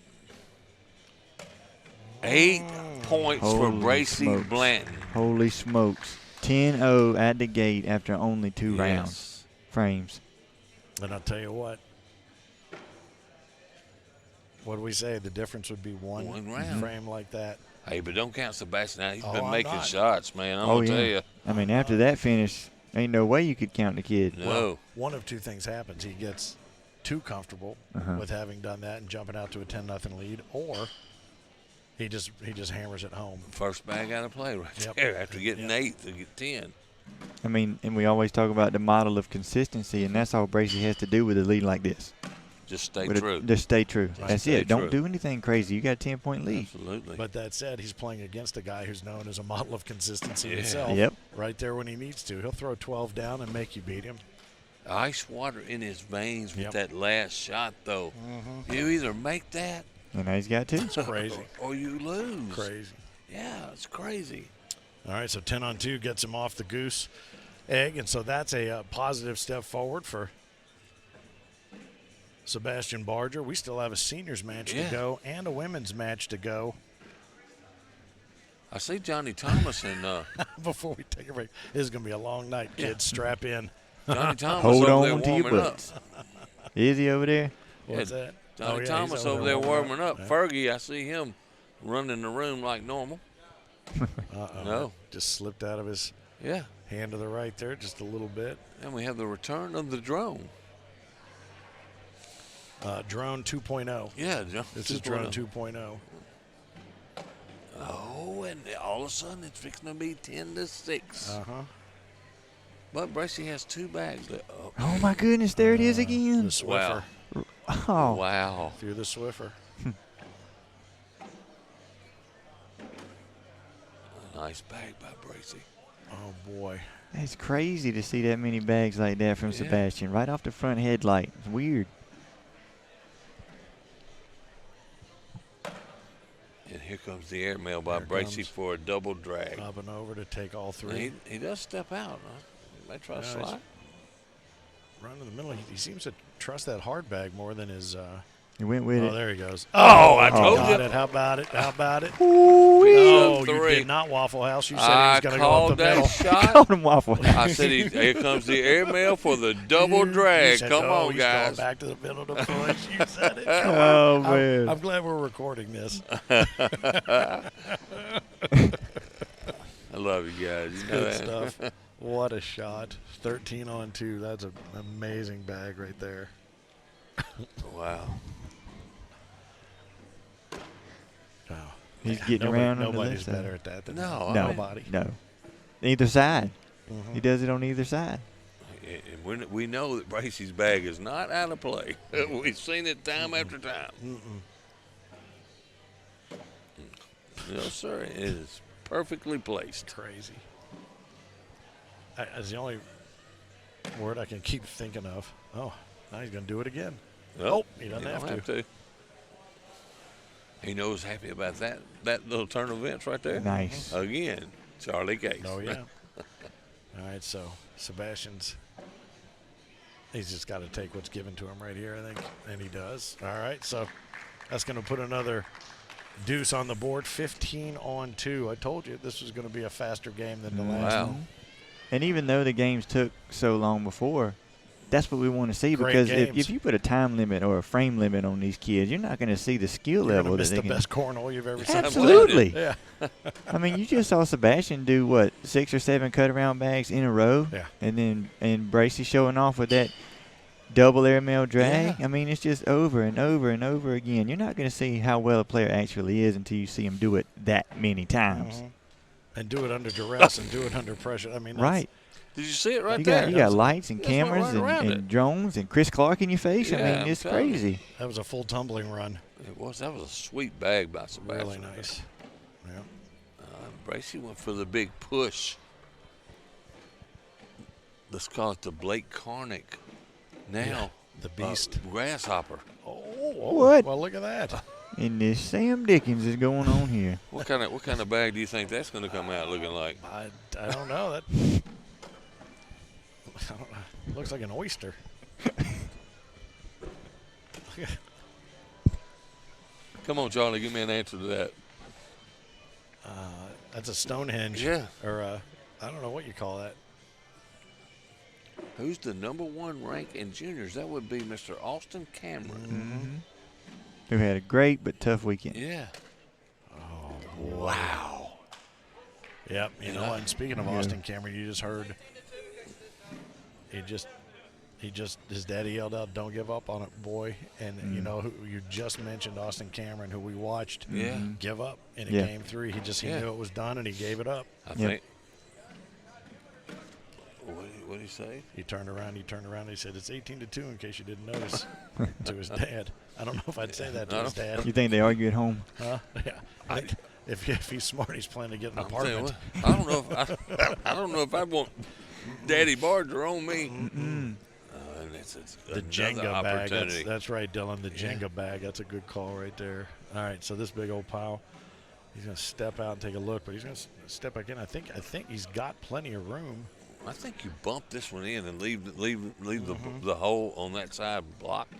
8 points for
Holy
Bracey
smokes.
Blanton.
Holy smokes. 10-0 at the gate after only 2 rounds. Frames.
And I'll tell you what. What do we say? The difference would be one
round.
frame like that.
Hey, but don't count Sebastian out. He's
Oh,
been
I'm
making
not.
shots, man. I'm going to tell you.
I mean, after that finish, ain't no way you could count the kid.
No.
One of two things happens. He gets too comfortable with having done that and jumping out to a 10-0 lead, or he just hammers it home.
First bag out of play right
Yep.
there after getting 8 to get 10.
I mean, and we always talk about the model of consistency, and that's all Bracey has to do with a lead like this.
Just stay
With
true.
just stay true. That's
stay
it. Don't
true.
do anything crazy. You got a 10-point lead.
Absolutely.
But that said, he's playing against a guy who's known as a model of consistency
Yeah.
himself.
Yep.
Right there when he needs to. He'll throw 12 down and make you beat him.
Ice water in his veins with
Yep.
that last shot, though. You either make that
And now he's got 2.
It's crazy.
or you lose.
Crazy.
Yeah, it's crazy.
All right, so 10-on-2 gets him off the goose egg, and so that's a positive step forward for Sebastian Barger. We still have a seniors match to go and a women's match to go.
I see Johnny Thomas and
Before we take a break, this is going to be a long night, kids. Strap in.
Johnny Thomas
Hold
over there
on to your
warming up.
butts. Is he over there?
What's that?
Johnny
Oh, yeah,
Thomas
he's
over there warming up.
Yeah.
Fergie, I see him running the room like normal.
Uh-oh.
No.
Just slipped out of his
Yeah.
hand to the right there just a little bit.
And we have the return of the drone.
Drone 2.0.
Yeah, John.
This is Drone 2.0.
Oh, and all of a sudden it's fixing to be 10-6.
Uh-huh.
But Bracey has 2 bags left. Oh,
Oh, my goodness. There it is
The
again.
Swiffer.
wow.
Oh,
Wow.
Through the Swiffer.
A nice bag by Bracey.
Oh, boy.
that's crazy to see that many bags like that from
Yeah.
Sebastian. Right off the front headlight. It's weird.
And here comes the airmail by
Here
Bracey
comes.
for a double drag.
Bobbing over to take all
And
3.
he does step out. Huh? He may try to
Yeah, he's-
slide.
Run in the middle. He seems to trust that hard bag more than his.
He went with
Oh,
it.
there he goes.
Oh, I told
Got
you.
it. How about it? How about it?
Piece
Oh,
of
you
3.
did not Waffle House. You said he
I
was going to go up
called
the
that
middle.
shot.
Called him Waffle.
I said, here comes the airmail for the double
You
drag.
said,
Come
"No,
on,
he's going
guys.
back to the middle to push. You said it. Come
Oh,
on.
man.
I'm glad we're recording this.
I love you guys. You know
Good
that.
stuff. What a shot. 13-on-2. That's an amazing bag right there.
Wow.
Wow.
He's getting around on the
Nobody's
left side.
better at that than
No,
No.
nobody.
No. Either side.
Mhm.
He does it on either side.
And we know that Bracey's bag is not out of play. We've seen it time after time. No, sir. It is perfectly placed.
Crazy. That's the only word I can keep thinking of. Oh, now he's going to do it again.
Well,
he doesn't
you
have
don't
to.
He knows happy about that little turn of events right there.
Nice.
Again, Charlie Case.
Oh, yeah. All right, so Sebastian's, he's just got to take what's given to him right here, I think, and he does. All right, so that's going to put another deuce on the board, 15-on-2. I told you this was going to be a faster game than the last
Wow.
one.
And even though the games took so long before, that's what we want to see.
Great
Because
games.
if you put a time limit or a frame limit on these kids, you're not going to see the skill
You're
level
going to
that
miss
they
the
can.
best cornhole you've ever seen.
Absolutely.
Yeah.
I mean, you just saw Sebastian do what 6 or 7 cut-around bags in a row,
Yeah.
and Bracey showing off with that double airmail drag.
Yeah.
I mean, it's just over and over and over again. You're not going to see how well a player actually is until you see him do it that many times.
Mhm. And do it under duress and do it under pressure. I mean, that's,
Right.
Did you see it right
You
there?
got lights and
That's right
cameras
around
and drones and Chris Clark in your face. I
Yeah,
mean, it's
I'm telling you.
crazy.
that was a full tumbling run.
It was. That was a sweet bag by Sebastian.
Really nice. Yeah.
Bracey went for the big push. Let's call it the Blake Carnick. Now,
The beast.
Grasshopper.
Oh,
What?
Well, look at that.
And this Sam Dickens is going on here.
What kind of bag do you think that's going to come out looking like?
I don't know. That looks like an oyster.
Come on, Charlie, give me an answer to that.
That's a Stonehenge.
Yeah.
Or I don't know what you call that.
Who's the #1 rank in juniors? That would be Mr. Austin Cameron.
Who had a great but tough weekend.
Yeah.
Wow. Yep. You know, and speaking of Austin Cameron, you just heard his daddy yelled out, "Don't give up on it, boy." And you know, who you just mentioned, Austin Cameron, who we watched give up in game 3. He knew it was done and he gave it up.
I think. What did he say?
He turned around, and he said, "It's 18-2 in case you didn't notice," to his dad. I don't know if I'd say that to his dad.
You think they argue at home?
Huh? Yeah. If he's smart, he's planning to get an apartment.
I don't know if I want Daddy Barger on me.
The Jenga bag. That's right, Dylan. The Jenga bag. That's a good call right there. All right, so this big old pile. He's going to step out and take a look, but he's going to step back in. I think he's got plenty of room.
I think you bump this one in and leave the hole on that side blocked.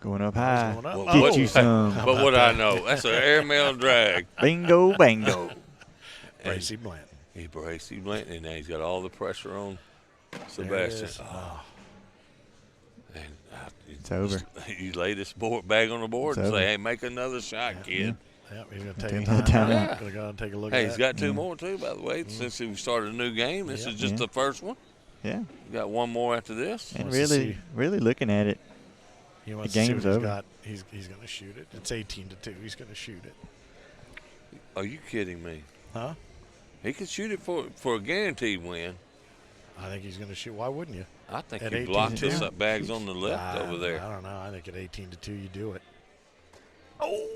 Going up high.
Going up.
Get you some.
But what I know, that's an airmail drag.
Bingo, bango.
Bracey Blanton.
He Bracey Blanton, and now he's got all the pressure on Sebastian. And
It's over.
You lay this bag on the board
It's
and
over.
say, "Hey, make another shot, kid."
Yep, he's going to take
Take
a time.
time
Going
out.
to go and take a look
Hey,
at
he's
that.
got 2 more too, by the way. Since we started a new game, this is just the first one.
Yeah.
We got 1 more after this.
And
Wants to see.
really looking at it.
He wants
The
to see
game's
what he's
over.
got. He's going to shoot it. It's 18-2. He's going to shoot it.
Are you kidding me?
Huh?
He could shoot it for a guaranteed win.
I think he's going to shoot. Why wouldn't you?
I think
At
you
18
blocked
to
this
2?
up bags on the left over there.
I don't know. I think at 18-2 you do it. Oh,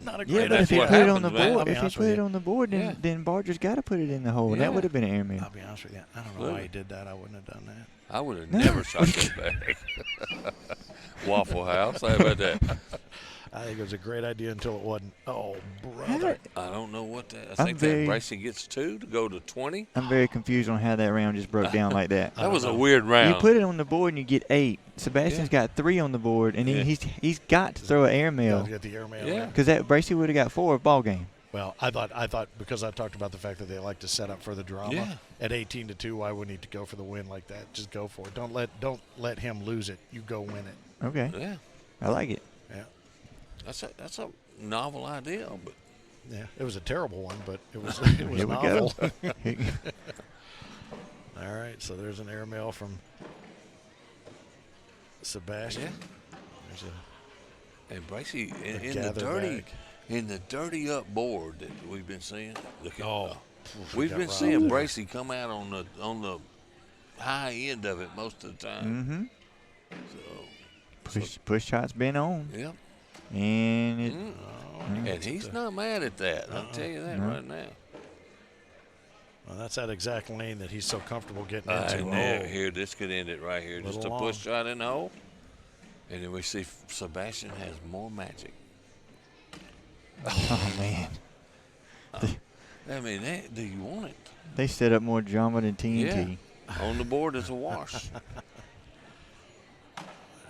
not a
Yeah,
great
but if he
what
put it on
happens,
the
man.
board,
I'll be
if he
honest
put
with
it
you.
on the board, then Barger's got to put it in the hole.
Yeah.
That would have been an airmail.
I'll be honest with you. I don't know why he did that. I wouldn't have done that.
I would have never shot that bag. Waffle House. How about that?
I think it was a great idea until it wasn't. Oh, brother.
I don't know what that. I
I'm
think
very-
that Bracey gets 2 to go to 20.
I'm very confused on how that round just broke down like that.
That was a weird round.
You put it on the board and you get 8. Sebastian's got 3 on the board, and
Yeah.
he's got to throw an airmail
Get the airmail.
Yeah.
in.
because that Bracey would have got 4 ball game.
Well, I thought because I talked about the fact that they like to set up for the drama.
Yeah.
At 18-2, why wouldn't he go for the win like that? Just go for it. Don't let him lose it. You go win it.
Okay,
Yeah,
I like it.
Yeah.
that's a novel idea, but
Yeah. It was a terrible one, but it was
Here we
novel.
go.
All right, so there's an airmail from Sebastian.
Yeah.
There's a
and Bracey in the
gather
dirty
bag.
in the dirty up board that we've been seeing. Look at
we
we've
got
been
robbed
seeing
there.
Bracey come out on the high end of it most of the time. So
Push shot's been on,
yeah,
and it,
and he's not mad at that. I'll tell you that right now.
Well, that's that exact lane that he's so comfortable getting
And
into.
there, here, this could end it right here. Just a
Little
push
long.
shot in the hole. And then we see Sebastian has more magic.
oh man,
I mean, do you want it?
they set up more drama than TNT.
On the board is a wash.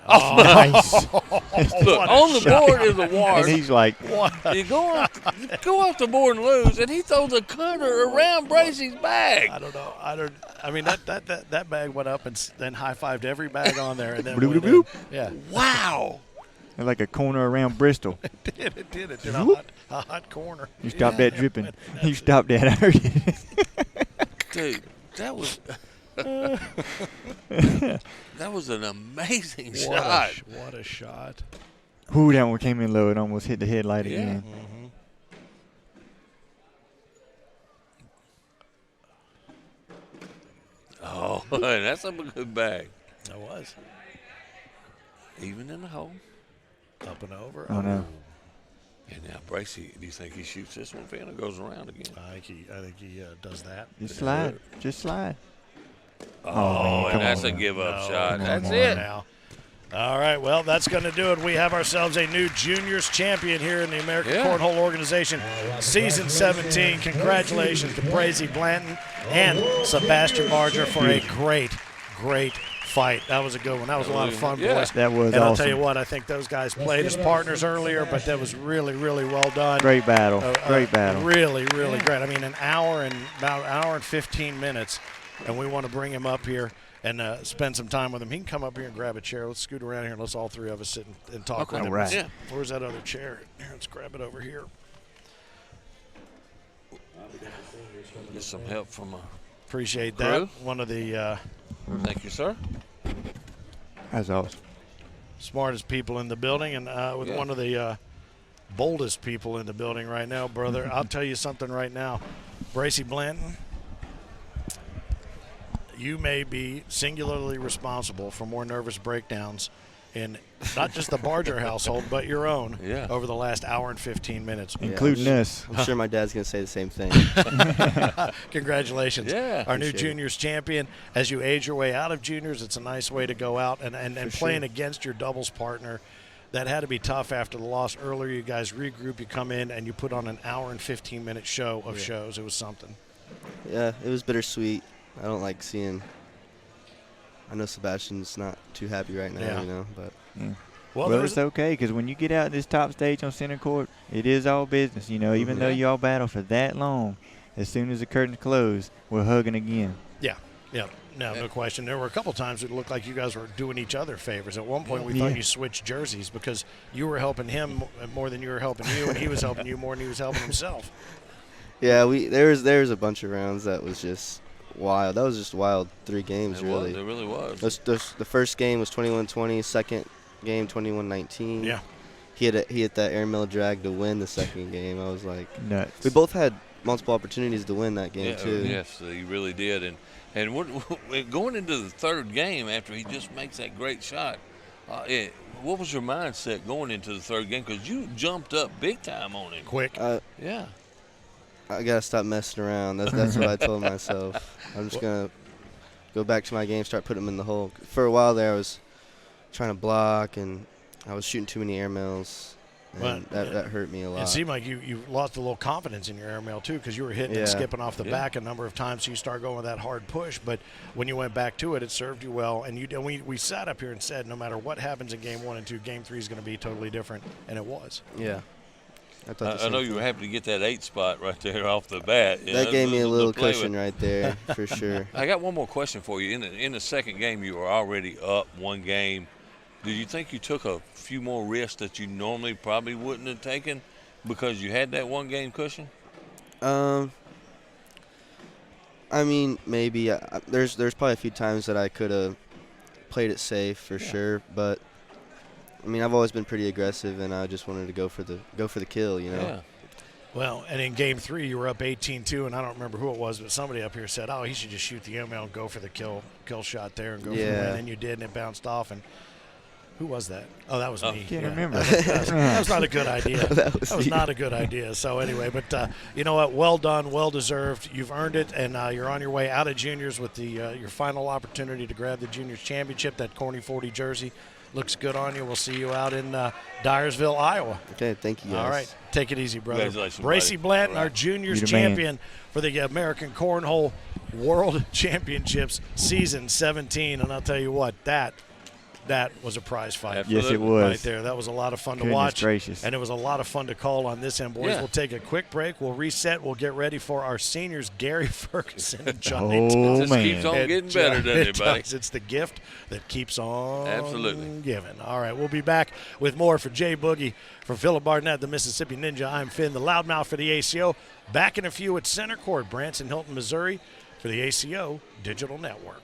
Nice.
Look, on the board is a wash.
And he's like,
You go off the board and lose, and he throws a cutter around Bracey's bag.
I don't know. I mean, that bag went up and then high-fived every bag on there. And then
Bloop,
went
bloop,
in. Yeah.
Wow.
like a corner around Bristol.
It did a hot corner.
You stopped that dripping. You stopped that. I heard it.
Dude, that was that was an amazing shot.
What a shot.
Ooh, that one came in low. It almost hit the headlight
Yeah.
again.
Oh, that's a good bag.
That was.
Even in the hole.
Up and over.
Oh, no.
And now Bracey, do you think he shoots this one, Fin, or goes around again?
I think he does that.
Just slide. Just slide.
Oh,
man,
and
come
that's
on
a
now.
give-up
No,
shot.
come
That's
on
it.
Now. All right, well, that's going to do it. We have ourselves a new juniors champion here in the American Cornhole Organization, Season 17. Congratulations to Bracey Blanton and Sebastian Barger for a great fight. That was a good one. That was a lot of fun, boys.
That was
and
awesome.
I'll tell you what, I think those guys played as partners earlier, but that was really, really well done.
Great battle. Great battle.
Really, really great. I mean, about an hour and 15 minutes, and we want to bring him up here and spend some time with him. He can come up here and grab a chair. Let's scoot around here and let's all three of us sit and talk with him.
Right.
Yeah. Where's that other chair? Here, let's grab it over here.
Get some help from
Appreciate
crew.
that. One of the
Thank you, sir.
That's awesome.
smartest people in the building, and with one of the boldest people in the building right now, brother. I'll tell you something right now. Bracey Blanton, you may be singularly responsible for more nervous breakdowns in not just the Barger household, but your own over the last hour and 15 minutes.
Including us.
I'm sure my dad's going to say the same thing.
Congratulations.
Yeah.
Our new juniors champion. As you age your way out of juniors, it's a nice way to go out and playing against your doubles partner. That had to be tough after the loss earlier. You guys regroup, you come in, and you put on an hour and 15-minute show of shows. It was something.
Yeah, it was bittersweet. I don't like seeing – I know Sebastian's not too happy right now, you know, but –
Well, it's okay because when you get out this top stage on center court, it is all business. You know, even though you all battle for that long, as soon as the curtains close, we're hugging again.
Yeah. No question. There were a couple times it looked like you guys were doing each other favors. At one point, we thought you switched jerseys because you were helping him more than you were helping you, and he was helping you more than he was helping himself.
Yeah, there was a bunch of rounds that was just wild. That was just wild 3 games, really.
It really was.
The first game was 21-20, second game 21-19.
Yeah.
He hit that airmail drag to win the second game. I was like,
nuts.
We both had multiple opportunities to win that game too.
Yes, he really did. And we're going into the third game after he just makes that great shot. What was your mindset going into the third game? Because you jumped up big time on him.
Quick.
I gotta stop messing around. That's what I told myself. I'm just gonna go back to my game, start putting them in the hole. For a while there, I was trying to block, and I was shooting too many airmails. And that hurt me a lot.
It seemed like you lost a little confidence in your airmail, too, because you were hitting and skipping off the back a number of times, so you start going with that hard push. But when you went back to it, it served you well. And we sat up here and said, no matter what happens in Game 1 and 2, Game 3 is going to be totally different, and it was.
Yeah.
I know you were happy to get that 8 spot right there off the bat.
That gave me a little cushion right there, for sure.
I got one more question for you. In the second game, you were already up 1 game. Do you think you took a few more risks that you normally probably wouldn't have taken because you had that 1 game cushion?
I mean, maybe. There's probably a few times that I could have played it safe for sure, but I mean, I've always been pretty aggressive, and I just wanted to go for the kill, you know.
Yeah.
Well, and in Game 3, you were up 18-2, and I don't remember who it was, but somebody up here said, he should just shoot the airmail and go for the kill shot there and go for the win. And you did, and it bounced off. And who was that? Oh, that was me.
Can't remember.
That was not a good idea. That was not a good idea. So anyway, but you know what? Well done, well deserved. You've earned it, and you're on your way out of juniors with your final opportunity to grab the juniors championship. That Corny 40 jersey looks good on you. We'll see you out in Dyersville, Iowa.
Okay, thank you guys.
All right, take it easy, brother.
Congratulations,
Bracey Blanton,
right.
our juniors champion for the American Cornhole World Championships Season 17, and I'll tell you what, that was a prize fight.
Yes, it was.
Right there. That was a lot of fun to
Goodness
watch.
gracious.
And it was a lot of fun to call on this end, boys.
Yeah.
We'll take a quick break. We'll reset. We'll get ready for our seniors, Gary Ferguson and Johnny
Oh,
It just keeps on getting better, doesn't it, buddy?
It's the gift that keeps on
Absolutely.
giving. All right, we'll be back with more for Jay Boogie. For Phil Barnett, the Mississippi Ninja, I'm Finn, the loudmouth for the ACO. Back in a few at Center Court, Branson, Hilton, Missouri, for the ACO Digital Network.